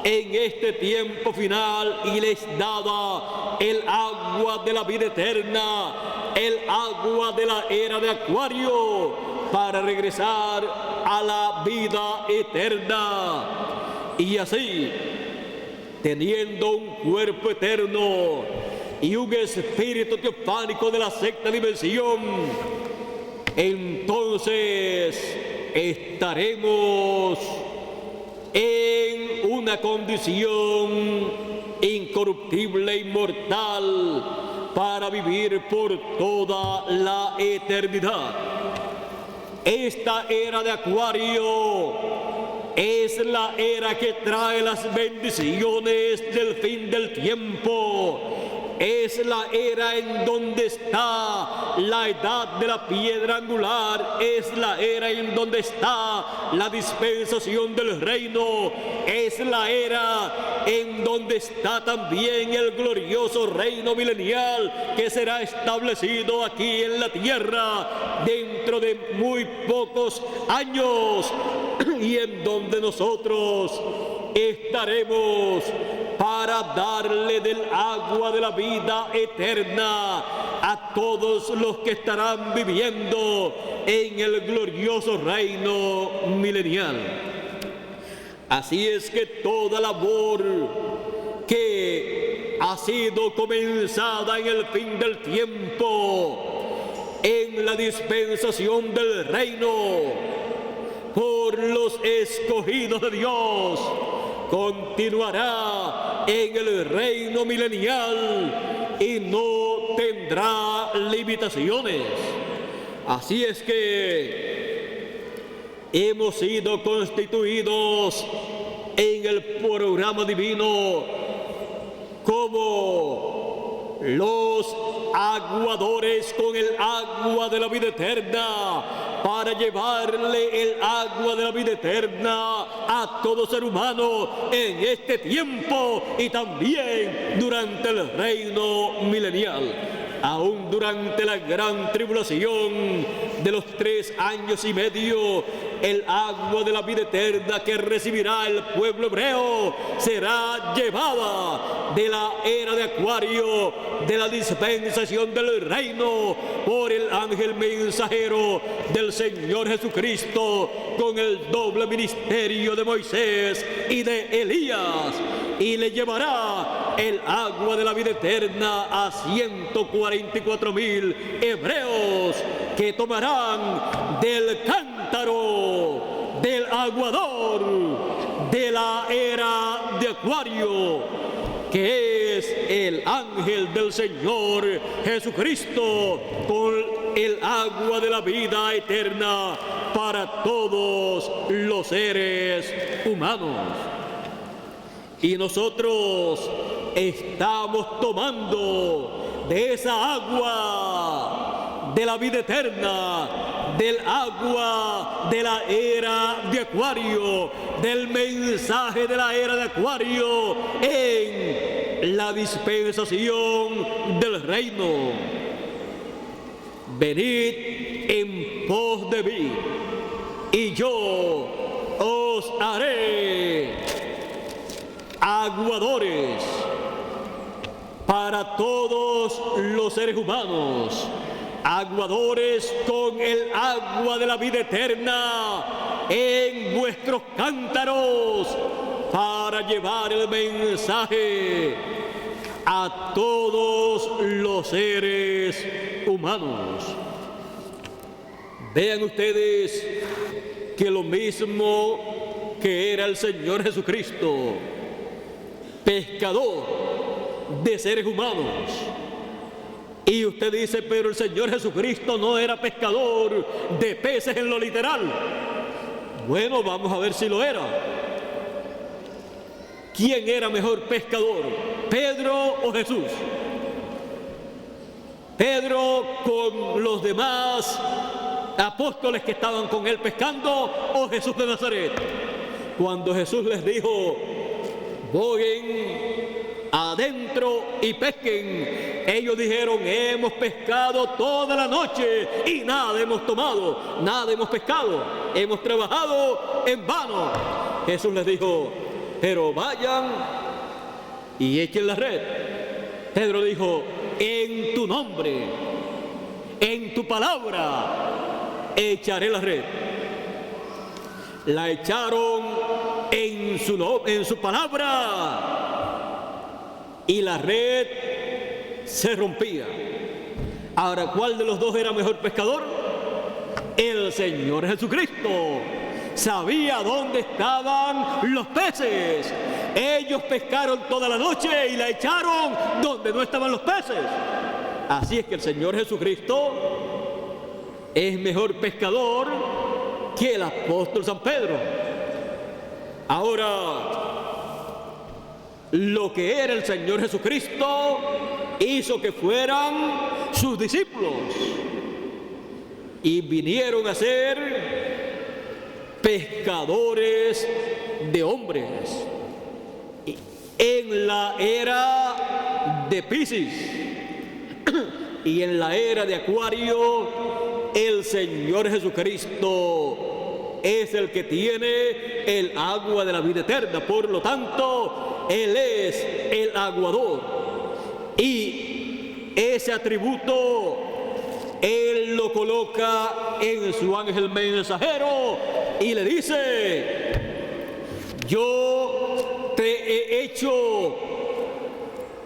en este tiempo final y les dada el agua de la vida eterna, el agua de la era de Acuario, para regresar a la vida eterna. Y así, teniendo un cuerpo eterno y un espíritu teofánico de la sexta dimensión, entonces estaremos en una condición incorruptible e inmortal para vivir por toda la eternidad. Esta era de Acuario es la era que trae las bendiciones del fin del tiempo. Es la era en donde está la edad de la piedra angular, es la era en donde está la dispensación del reino, es la era en donde está también el glorioso reino milenial que será establecido aquí en la tierra dentro de muy pocos años, y en donde nosotros estaremos para darle del agua de la vida eterna a todos los que estarán viviendo en el glorioso reino milenial. Así es que toda labor que ha sido comenzada en el fin del tiempo, en la dispensación del reino, por los escogidos de Dios, continuará en el reino milenial y no tendrá limitaciones. Así es que hemos sido constituidos en el programa divino como los aguadores con el agua de la vida eterna, para llevarle el agua de la vida eterna a todo ser humano en este tiempo y también durante el reino milenial. Aún durante la gran tribulación de los 3 años y medio, el agua de la vida eterna que recibirá el pueblo hebreo será llevada de la era de Acuario, de la dispensación del reino, por el ángel mensajero del Señor Jesucristo, con el doble ministerio de Moisés y de Elías, y le llevará el agua de la vida eterna a 144,000 hebreos que tomarán del cántaro, del aguador, de la era de Acuario, que es el ángel del Señor Jesucristo, con el agua de la vida eterna para todos los seres humanos. Y nosotros estamos tomando de esa agua de la vida eterna, del agua de la era de Acuario, del mensaje de la era de Acuario en la dispensación del reino. Venid en pos de mí, y yo os haré aguadores para todos los seres humanos, aguadores con el agua de la vida eterna en vuestros cántaros, para llevar el mensaje a todos los seres humanos. Vean ustedes que lo mismo que era el Señor Jesucristo, pescador de seres humanos. Y usted dice, pero el Señor Jesucristo no era pescador de peces en lo literal. Bueno, vamos a ver si lo era. ¿Quién era mejor pescador, Pedro o Jesús? Pedro con los demás apóstoles que estaban con él pescando, o Jesús de Nazaret. Cuando Jesús les dijo, vayan adentro y pesquen, ellos dijeron, hemos pescado toda la noche y nada hemos tomado, nada hemos pescado, hemos trabajado en vano. Jesús les dijo, pero vayan y echen la red. Pedro dijo, en tu nombre, en tu palabra, echaré la red. La echaron en su palabra y la red se rompía. Ahora, ¿cuál de los dos era mejor pescador? El Señor Jesucristo. Sabía dónde estaban los peces. Ellos pescaron toda la noche y la echaron donde no estaban los peces. Así es que el Señor Jesucristo es mejor pescador que el apóstol San Pedro. Ahora, lo que era el Señor Jesucristo hizo que fueran sus discípulos y vinieron a ser pescadores de hombres en la era de Piscis y en la era de Acuario. El Señor Jesucristo es el que tiene el agua de la vida eterna, por lo tanto Él es el aguador, y ese atributo Él lo coloca en su ángel mensajero y le dice, yo te he hecho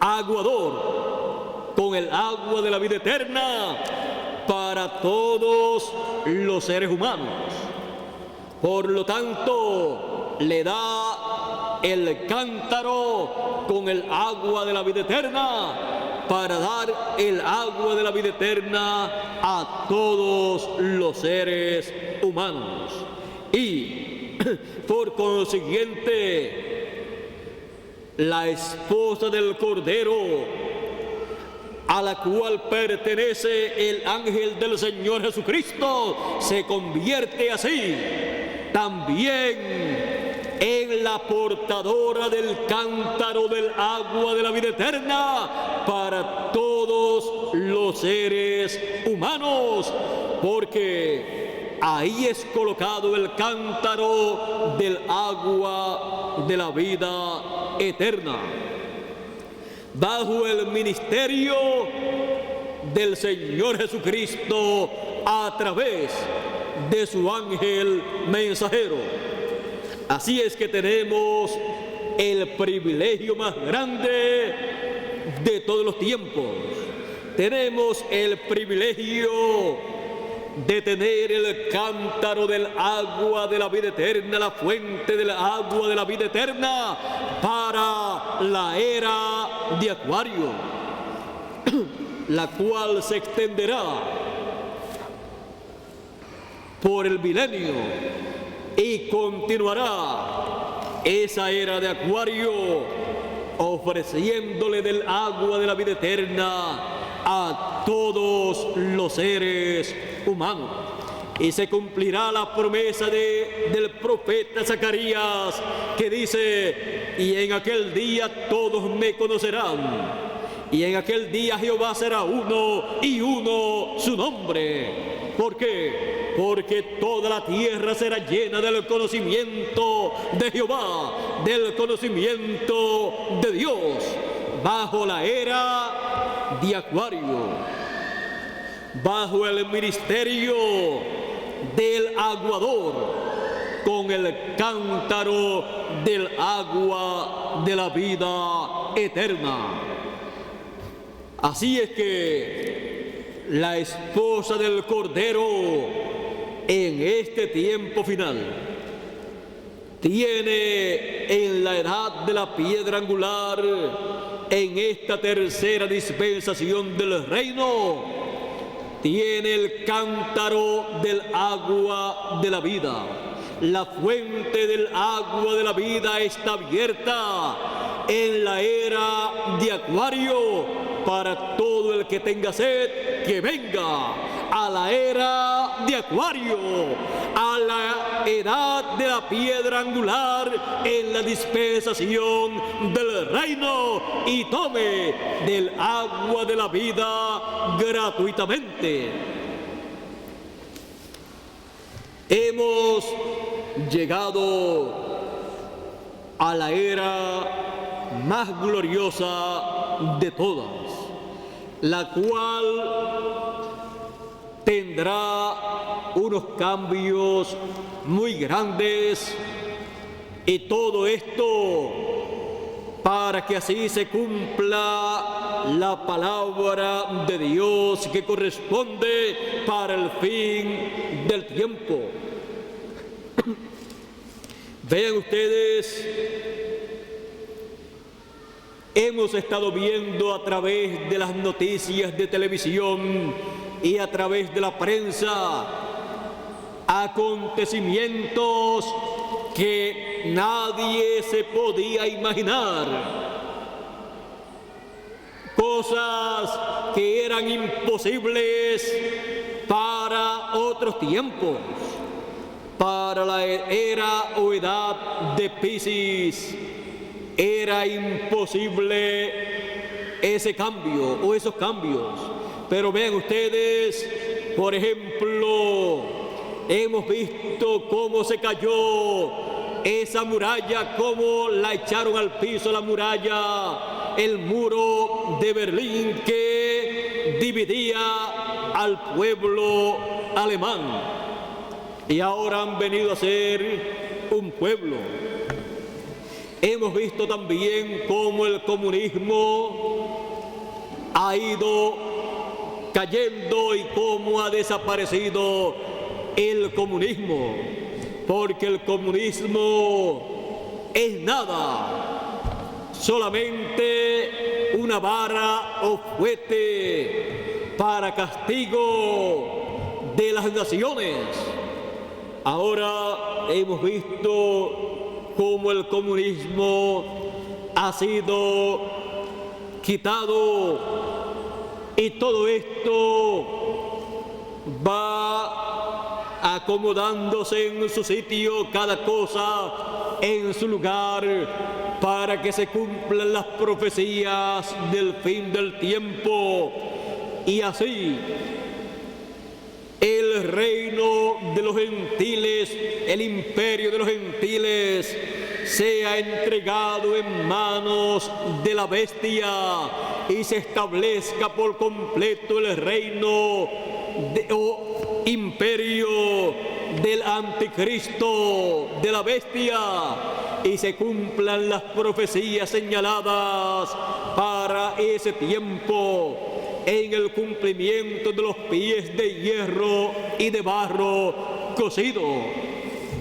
aguador con el agua de la vida eterna para todos los seres humanos. Por lo tanto, le da el cántaro con el agua de la vida eterna para dar el agua de la vida eterna a todos los seres humanos. Y por consiguiente, la esposa del Cordero, a la cual pertenece el ángel del Señor Jesucristo, se convierte así también en la portadora del cántaro del agua de la vida eterna para todos los seres humanos, porque ahí es colocado el cántaro del agua de la vida eterna, bajo el ministerio del Señor Jesucristo a través de su ángel mensajero. Así es que tenemos el privilegio más grande de todos los tiempos. Tenemos el privilegio de tener el cántaro del agua de la vida eterna, la fuente del agua de la vida eterna para la era de Acuario, la cual se extenderá por el milenio y continuará esa era de Acuario ofreciéndole del agua de la vida eterna a todos los seres humanos. Y se cumplirá la promesa del profeta Zacarías, que dice, y en aquel día todos me conocerán, y en aquel día Jehová será uno y uno su nombre. ¿Por qué? Porque toda la tierra será llena del conocimiento de Jehová, del conocimiento de Dios, bajo la era de Acuario, bajo el ministerio del aguador, con el cántaro del agua de la vida eterna. Así es que la esposa del Cordero en este tiempo final tiene en la edad de la piedra angular, en esta tercera dispensación del reino, tiene el cántaro del agua de la vida. La fuente del agua de la vida está abierta en la era de Acuario para todo el que tenga sed, que venga a la era de Acuario, a la edad de la piedra angular en la dispensación del reino y tome del agua de la vida gratuitamente. Hemos llegado a la era más gloriosa de todas, la cual tendrá unos cambios muy grandes, y todo esto para que así se cumpla la palabra de Dios que corresponde para el fin del tiempo. Vean ustedes, hemos estado viendo a través de las noticias de televisión y a través de la prensa acontecimientos que nadie se podía imaginar, cosas que eran imposibles para otros tiempos. Para la era o edad de Piscis era imposible ese cambio o esos cambios. Pero vean ustedes, por ejemplo, hemos visto cómo se cayó esa muralla, cómo la echaron al piso la muralla, el muro de Berlín que dividía al pueblo alemán. Y ahora han venido a ser un pueblo. Hemos visto también cómo el comunismo ha ido cayendo y cómo ha desaparecido el comunismo, porque el comunismo es nada, solamente una vara o fuete para castigo de las naciones. Ahora hemos visto cómo el comunismo ha sido quitado y todo esto va acomodándose en su sitio, cada cosa en su lugar, para que se cumplan las profecías del fin del tiempo. Y así el reino de los gentiles, el imperio de los gentiles, sea entregado en manos de la bestia y se establezca por completo el reino o imperio del anticristo, de la bestia, y se cumplan las profecías señaladas para ese tiempo, en el cumplimiento de los pies de hierro y de barro cocido.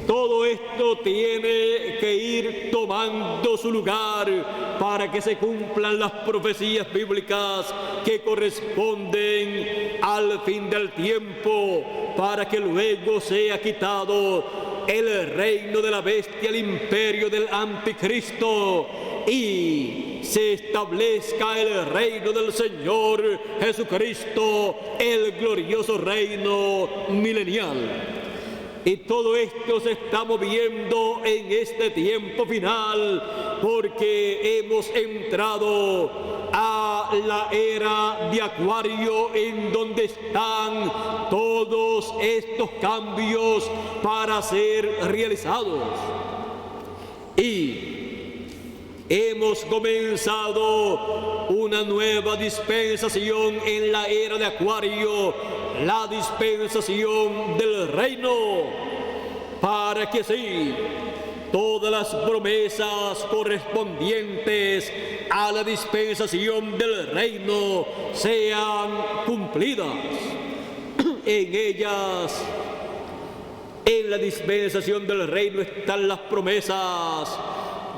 Todo esto tiene que ir tomando su lugar para que se cumplan las profecías bíblicas que corresponden al fin del tiempo, para que luego sea quitado el reino de la bestia, el imperio del anticristo, y se establezca el reino del Señor Jesucristo, el glorioso reino milenial. Y todo esto se está moviendo en este tiempo final, porque hemos entrado a la era de Acuario, en donde están todos estos cambios para ser realizados. Y hemos comenzado una nueva dispensación en la era de Acuario, la dispensación del reino, para que sí todas las promesas correspondientes a la dispensación del reino sean cumplidas. En ellas, en la dispensación del reino, están las promesas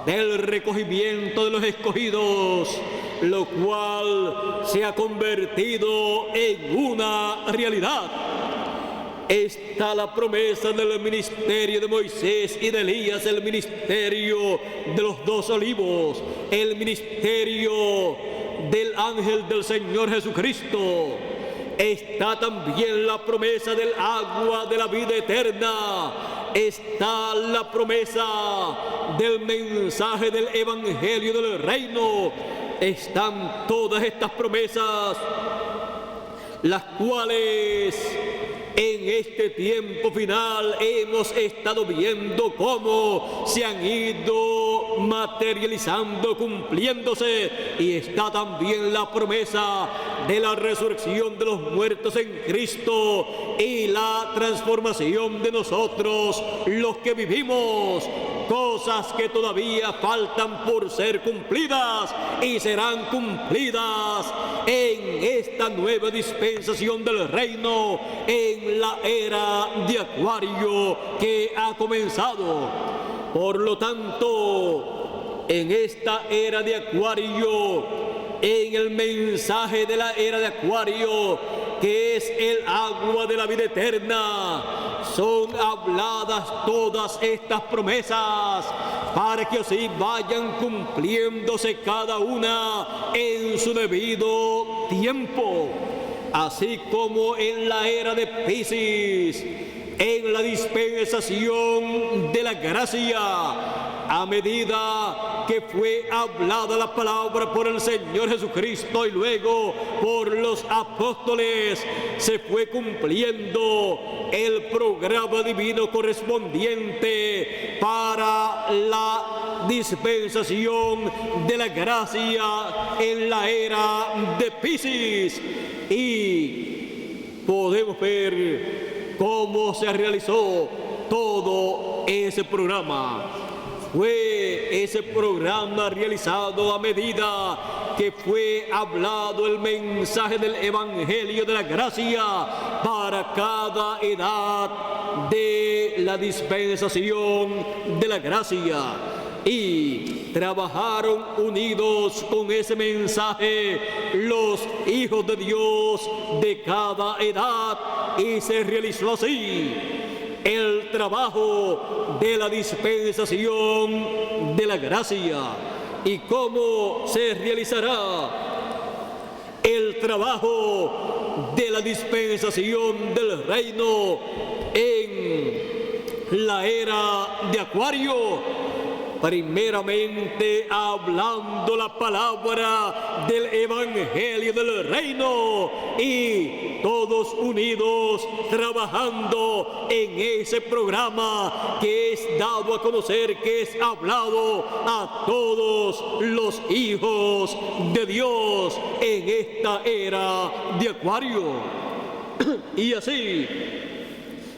del recogimiento de los escogidos, lo cual se ha convertido en una realidad. Está la promesa del ministerio de Moisés y de Elías, el ministerio de los 2 olivos, el ministerio del ángel del Señor Jesucristo. Está también la promesa del agua de la vida eterna. Está la promesa del mensaje del evangelio del reino. Están todas estas promesas, las cuales en este tiempo final hemos estado viendo cómo se han ido materializando, cumpliéndose. Y está también la promesa de la resurrección de los muertos en Cristo y la transformación de nosotros, los que vivimos. Cosas que todavía faltan por ser cumplidas y serán cumplidas en esta nueva dispensación del reino, en la era de Acuario que ha comenzado. Por lo tanto, en esta era de Acuario, en el mensaje de la era de Acuario, que es el agua de la vida eterna, son habladas todas estas promesas para que así vayan cumpliéndose cada una en su debido tiempo. Así como en la era de Piscis, en la dispensación de la gracia, a medida que fue hablada la palabra por el Señor Jesucristo y luego por los apóstoles, se fue cumpliendo el programa divino correspondiente para la dispensación de la gracia en la era de Piscis. Y podemos ver cómo se realizó todo ese programa. Fue ese programa realizado a medida que fue hablado el mensaje del evangelio de la gracia para cada edad de la dispensación de la gracia. Y trabajaron unidos con ese mensaje los hijos de Dios de cada edad, y se realizó así el trabajo de la dispensación de la gracia. ¿Y cómo se realizará el trabajo de la dispensación del reino en la era de Acuario? Primeramente hablando la palabra del evangelio del reino, y todos unidos trabajando en ese programa que es dado a conocer, que es hablado a todos los hijos de Dios en esta era de Acuario. Y así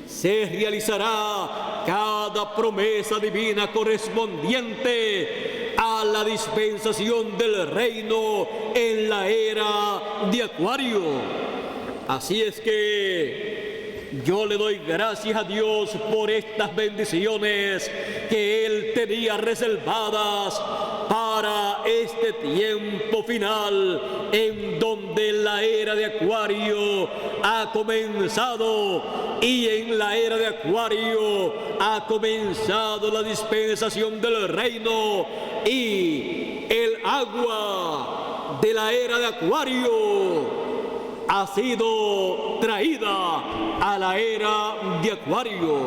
se realizará cada promesa divina correspondiente a la dispensación del reino en la era de Acuario. Así es que yo le doy gracias a Dios por estas bendiciones que Él tenía reservadas para este tiempo final, en donde la era de Acuario ha comenzado, y en la era de Acuario ha comenzado la dispensación del reino, y el agua de la era de Acuario ha sido traída a la era de Acuario.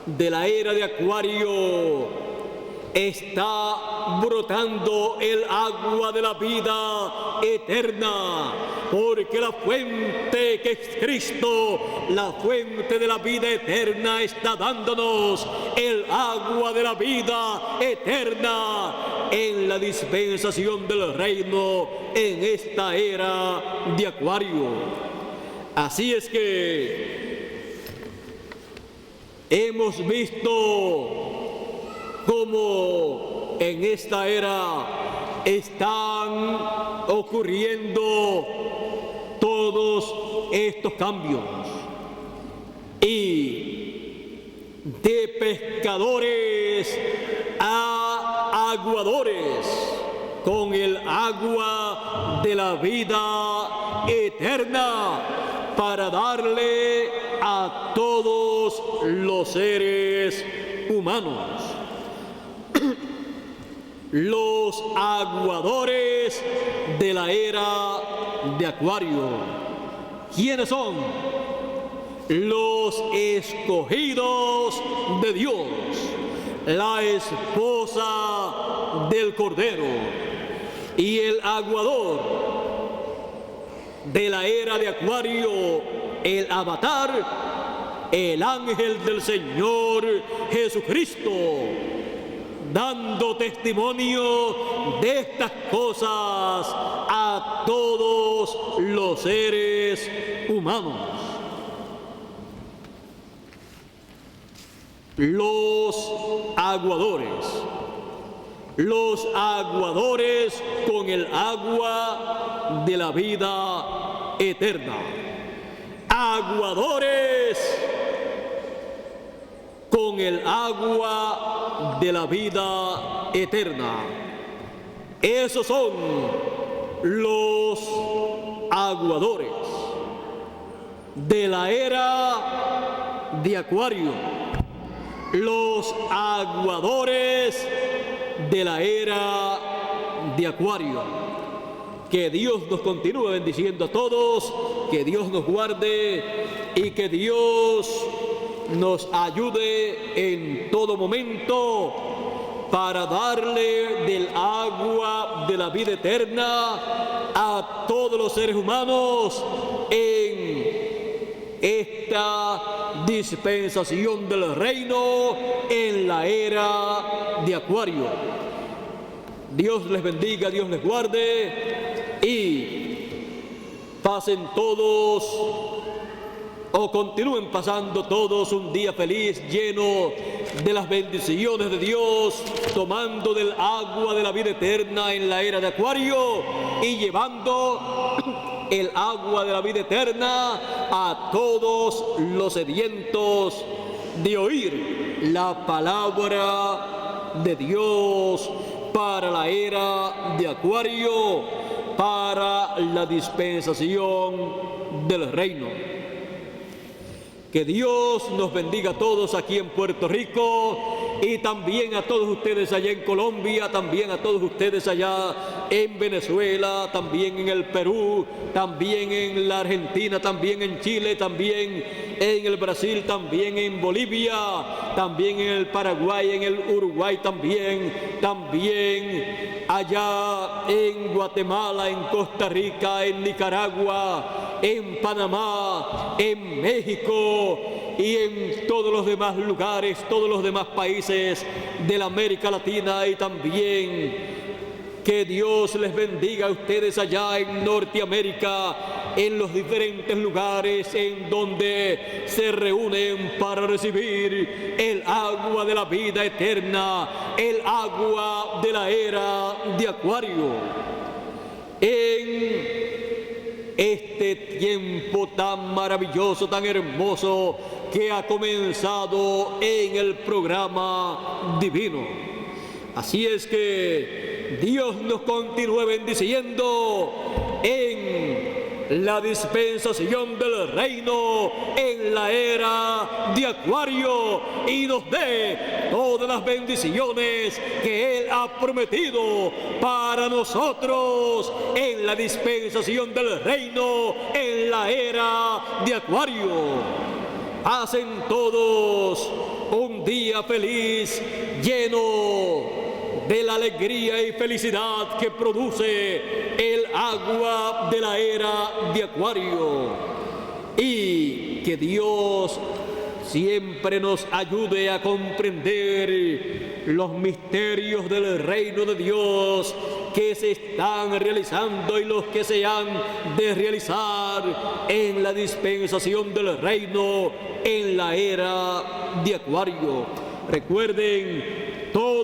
De la era de Acuario está brotando el agua de la vida eterna, porque la fuente que es Cristo, la fuente de la vida eterna, está dándonos el agua de la vida eterna en la dispensación del reino en esta era de Acuario. Así es que hemos visto como en esta era están ocurriendo todos estos cambios. Y de pescadores a aguadores, con el agua de la vida eterna, para darle a todos los seres humanos. Los aguadores de la era de Acuario. ¿Quiénes son? Los escogidos de Dios, la esposa del Cordero. Y el aguador de la era de Acuario, el avatar, el ángel del Señor Jesucristo, dando testimonio de estas cosas a todos los seres humanos. Los aguadores con el agua de la vida eterna. Aguadores con el agua de la vida eterna. Esos son los aguadores de la era de Acuario. Los aguadores de la era de Acuario. Que Dios nos continúe bendiciendo a todos, que Dios nos guarde y que Dios nos ayude en todo momento para darle del agua de la vida eterna a todos los seres humanos en esta dispensación del reino en la era de Acuario. Dios les bendiga, Dios les guarde y pasen todos o continúen pasando todos un día feliz, lleno de las bendiciones de Dios, tomando del agua de la vida eterna en la era de Acuario y llevando el agua de la vida eterna a todos los sedientos de oír la palabra de Dios para la era de Acuario, para la dispensación del reino. Que Dios nos bendiga a todos aquí en Puerto Rico y también a todos ustedes allá en Colombia, también a todos ustedes allá en Venezuela, también en el Perú, también en la Argentina, también en Chile, también en el Brasil, también en Bolivia, también en el Paraguay, en el Uruguay también allá en Guatemala, en Costa Rica, en Nicaragua, en Panamá, en México y en todos los demás lugares, todos los demás países de la América Latina y también que Dios les bendiga a ustedes allá en Norteamérica, en los diferentes lugares en donde se reúnen para recibir el agua de la vida eterna, el agua de la era de Acuario. En este tiempo tan maravilloso, tan hermoso que ha comenzado en el programa divino. Así es que Dios nos continúe bendiciendo en la dispensación del reino en la era de Acuario y nos dé todas las bendiciones que Él ha prometido para nosotros en la dispensación del reino en la era de Acuario. Hacen todos un día feliz, lleno de la alegría y felicidad que produce el agua de la era de Acuario. Y que Dios siempre nos ayude a comprender los misterios del reino de Dios que se están realizando y los que se han de realizar en la dispensación del reino en la era de Acuario. Recuerden, todo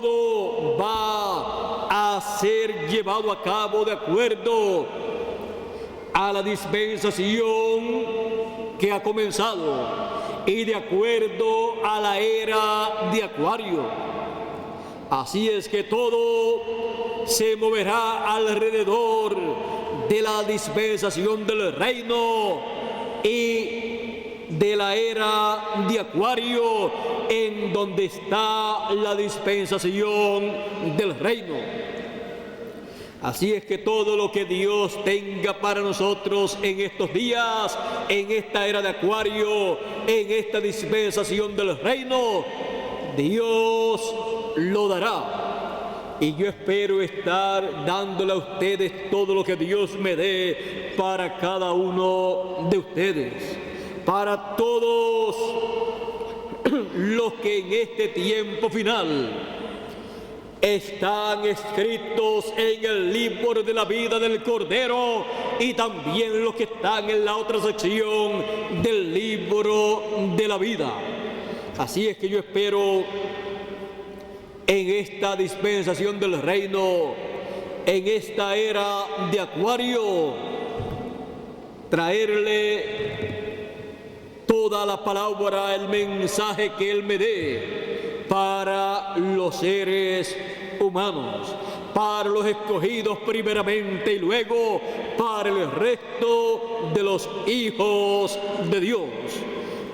va a ser llevado a cabo de acuerdo a la dispensación que ha comenzado y de acuerdo a la era de Acuario. Así es que todo se moverá alrededor de la dispensación del reino y de la era de Acuario, en donde está la dispensación del reino. Así es que todo lo que Dios tenga para nosotros en estos días, en esta era de Acuario, en esta dispensación del reino, Dios lo dará. Y yo espero estar dándole a ustedes todo lo que Dios me dé para cada uno de ustedes, para todos los que en este tiempo final están escritos en el libro de la vida del Cordero, y también los que están en la otra sección del libro de la vida. Así es que yo espero en esta dispensación del reino, en esta era de Acuario, traerle toda la palabra, el mensaje que Él me dé para los seres humanos, para los escogidos primeramente y luego para el resto de los hijos de Dios.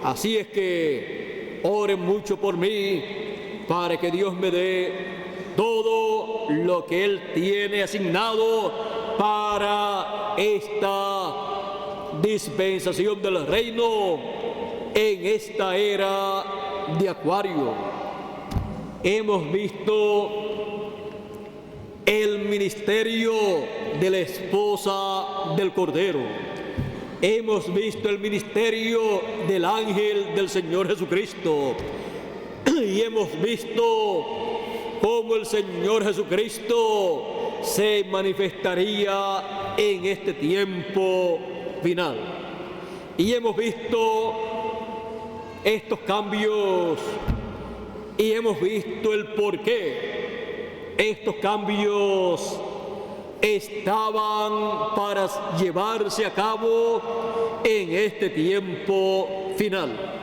Así es que oren mucho por mí para que Dios me dé todo lo que Él tiene asignado para esta dispensación del reino en esta era de Acuario. Hemos visto el ministerio de la esposa del Cordero. Hemos visto el ministerio del ángel del Señor Jesucristo. Y hemos visto cómo el Señor Jesucristo se manifestaría en este tiempo final. Y hemos visto estos cambios y hemos visto el por qué estos cambios estaban para llevarse a cabo en este tiempo final.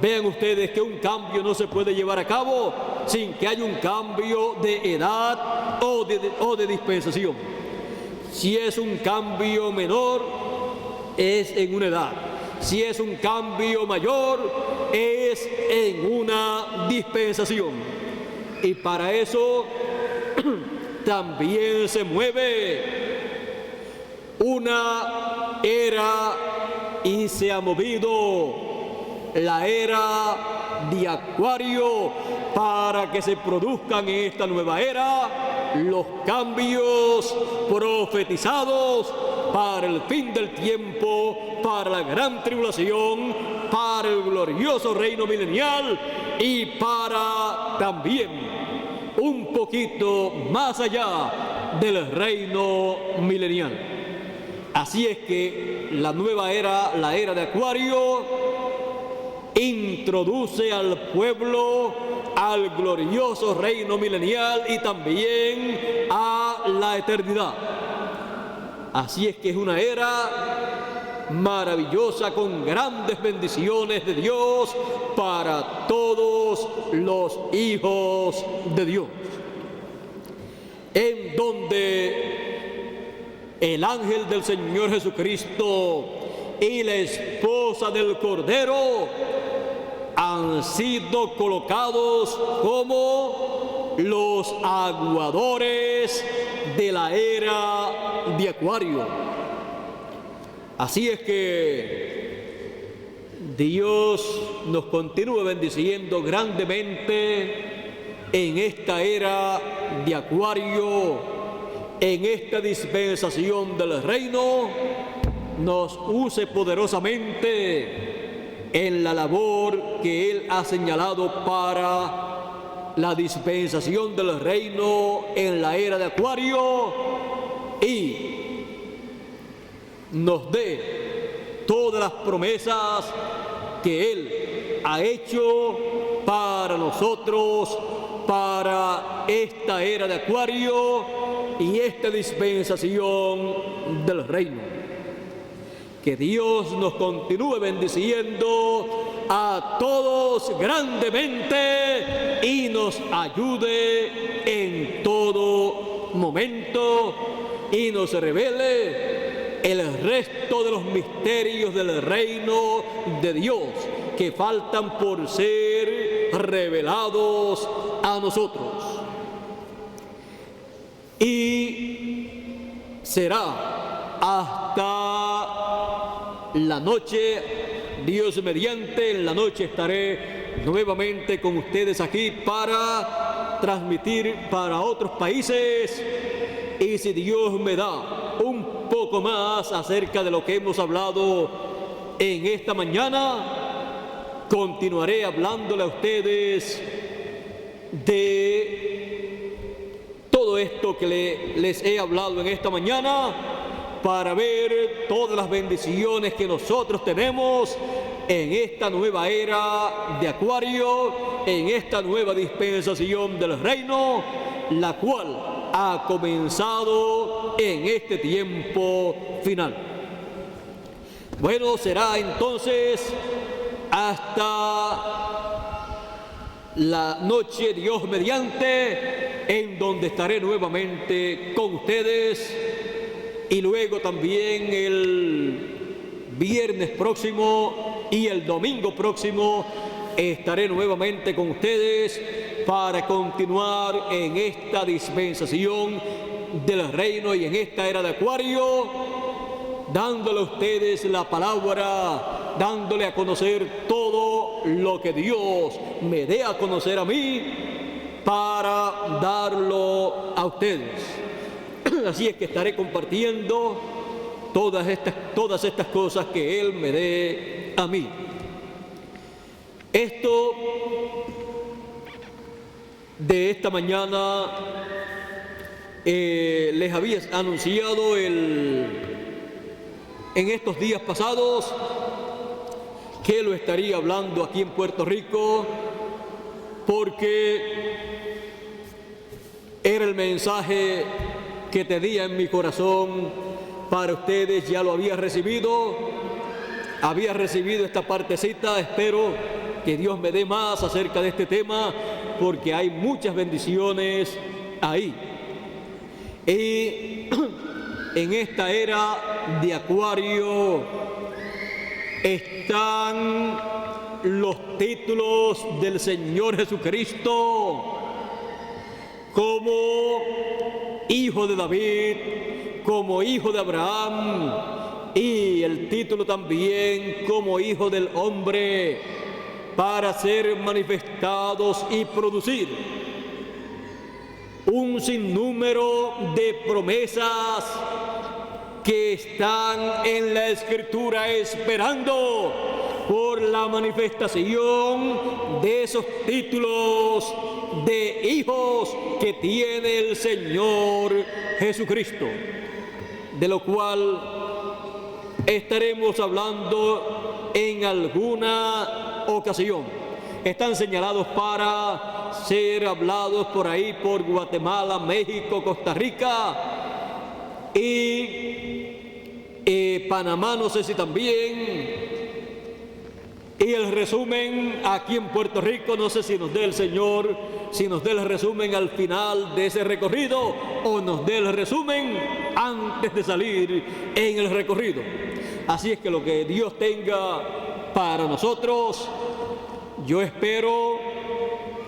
Vean ustedes que un cambio no se puede llevar a cabo sin que haya un cambio de edad o de dispensación. Si es un cambio menor, es en una edad. Si es un cambio mayor, es en una dispensación. Y para eso también se mueve una era y se ha movido la era de Acuario para que se produzcan en esta nueva era los cambios profetizados para el fin del tiempo, para la gran tribulación, para el glorioso reino milenial y para también un poquito más allá del reino milenial. Así es que la nueva era, la era de Acuario, introduce al pueblo al glorioso reino milenial y también a la eternidad. Así es que es una era maravillosa con grandes bendiciones de Dios para todos los hijos de Dios, en donde el ángel del Señor Jesucristo y la esposa del Cordero han sido colocados como los aguadores de la era de Acuario. Así es que Dios nos continúa bendiciendo grandemente en esta era de Acuario, en esta dispensación del reino, nos use poderosamente en la labor que Él ha señalado para la dispensación del reino en la era de Acuario, y nos dé todas las promesas que Él ha hecho para nosotros para esta era de Acuario y esta dispensación del reino. Que Dios nos continúe bendiciendo a todos grandemente y nos ayude en todo momento y nos revele el resto de los misterios del reino de Dios que faltan por ser revelados a nosotros. Y será hasta la noche, Dios mediante, en la noche estaré nuevamente con ustedes aquí para transmitir para otros países. Y si Dios me da un poco más acerca de lo que hemos hablado en esta mañana, continuaré hablándole a ustedes de todo esto que les he hablado en esta mañana, para ver todas las bendiciones que nosotros tenemos en esta nueva era de Acuario, en esta nueva dispensación del reino, la cual ha comenzado en este tiempo final. Bueno, será entonces hasta la noche, Dios mediante, en donde estaré nuevamente con ustedes, y luego también el viernes próximo y el domingo próximo estaré nuevamente con ustedes para continuar en esta dispensación del reino y en esta era de Acuario, dándole a ustedes la palabra, dándole a conocer todo lo que Dios me dé a conocer a mí para darlo a ustedes. Así es que estaré compartiendo todas estas cosas que Él me dé a mí. Esto de esta mañana les había anunciado en estos días pasados que lo estaría hablando aquí en Puerto Rico, porque era el mensaje que tenía en mi corazón para ustedes. Ya lo había recibido esta partecita. Espero que Dios me dé más acerca de este tema, porque hay muchas bendiciones ahí. Y en esta era de Acuario están los títulos del Señor Jesucristo como hijo de David, como hijo de Abraham, y el título también como hijo del hombre, para ser manifestados y producir un sinnúmero de promesas que están en la Escritura esperando por la manifestación de esos títulos de hijos que tiene el Señor Jesucristo, de lo cual estaremos hablando en alguna ocasión. Están señalados para ser hablados por ahí, por Guatemala, México, Costa Rica y Panamá, no sé si también. Y el resumen aquí en Puerto Rico, no sé si nos dé el Señor, si nos dé el resumen al final de ese recorrido o nos dé el resumen antes de salir en el recorrido. Así es que lo que Dios tenga para nosotros, yo espero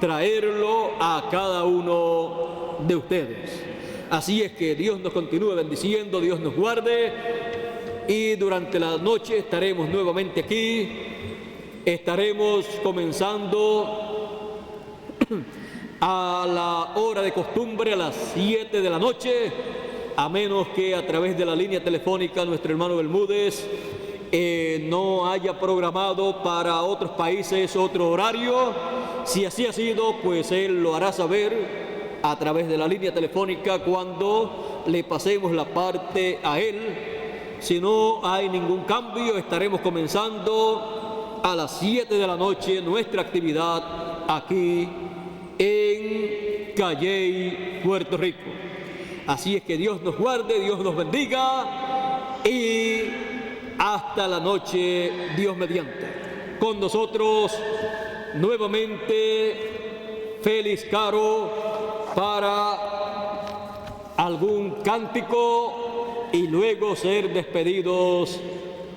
traerlo a cada uno de ustedes. Así es que Dios nos continúe bendiciendo, Dios nos guarde, y durante la noche estaremos nuevamente aquí. Estaremos comenzando a la hora de costumbre, a las 7 de la noche, a menos que a través de la línea telefónica nuestro hermano Bermúdez no haya programado para otros países otro horario. Si así ha sido, pues él lo hará saber a través de la línea telefónica cuando le pasemos la parte a él. Si no hay ningún cambio, estaremos comenzando a las 7 de la noche nuestra actividad aquí en Calley, Puerto Rico. Así es que Dios nos guarde, Dios nos bendiga y hasta la noche, Dios mediante. Con nosotros nuevamente Félix Caro para algún cántico y luego ser despedidos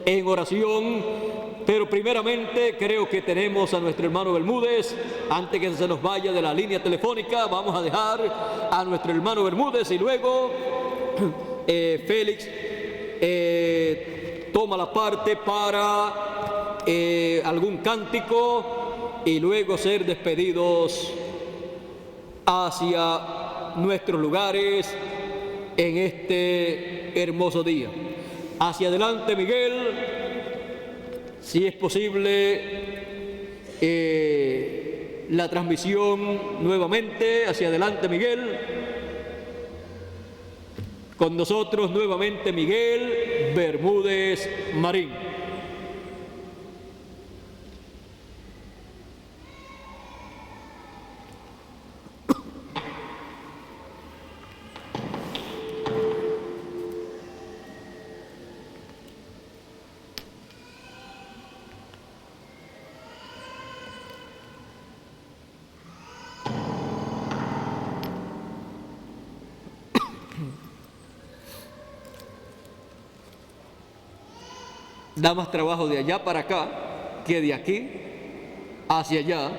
en oración. Pero primeramente creo que tenemos a nuestro hermano Bermúdez. Antes que se nos vaya de la línea telefónica, vamos a dejar a nuestro hermano Bermúdez y luego Félix toma la parte para algún cántico y luego ser despedidos hacia nuestros lugares en este hermoso día. Hacia adelante, Miguel. Si es posible, la transmisión nuevamente. Hacia adelante, Miguel. Con nosotros nuevamente Miguel Bermúdez Marín. Da más trabajo de allá para acá que de aquí hacia allá.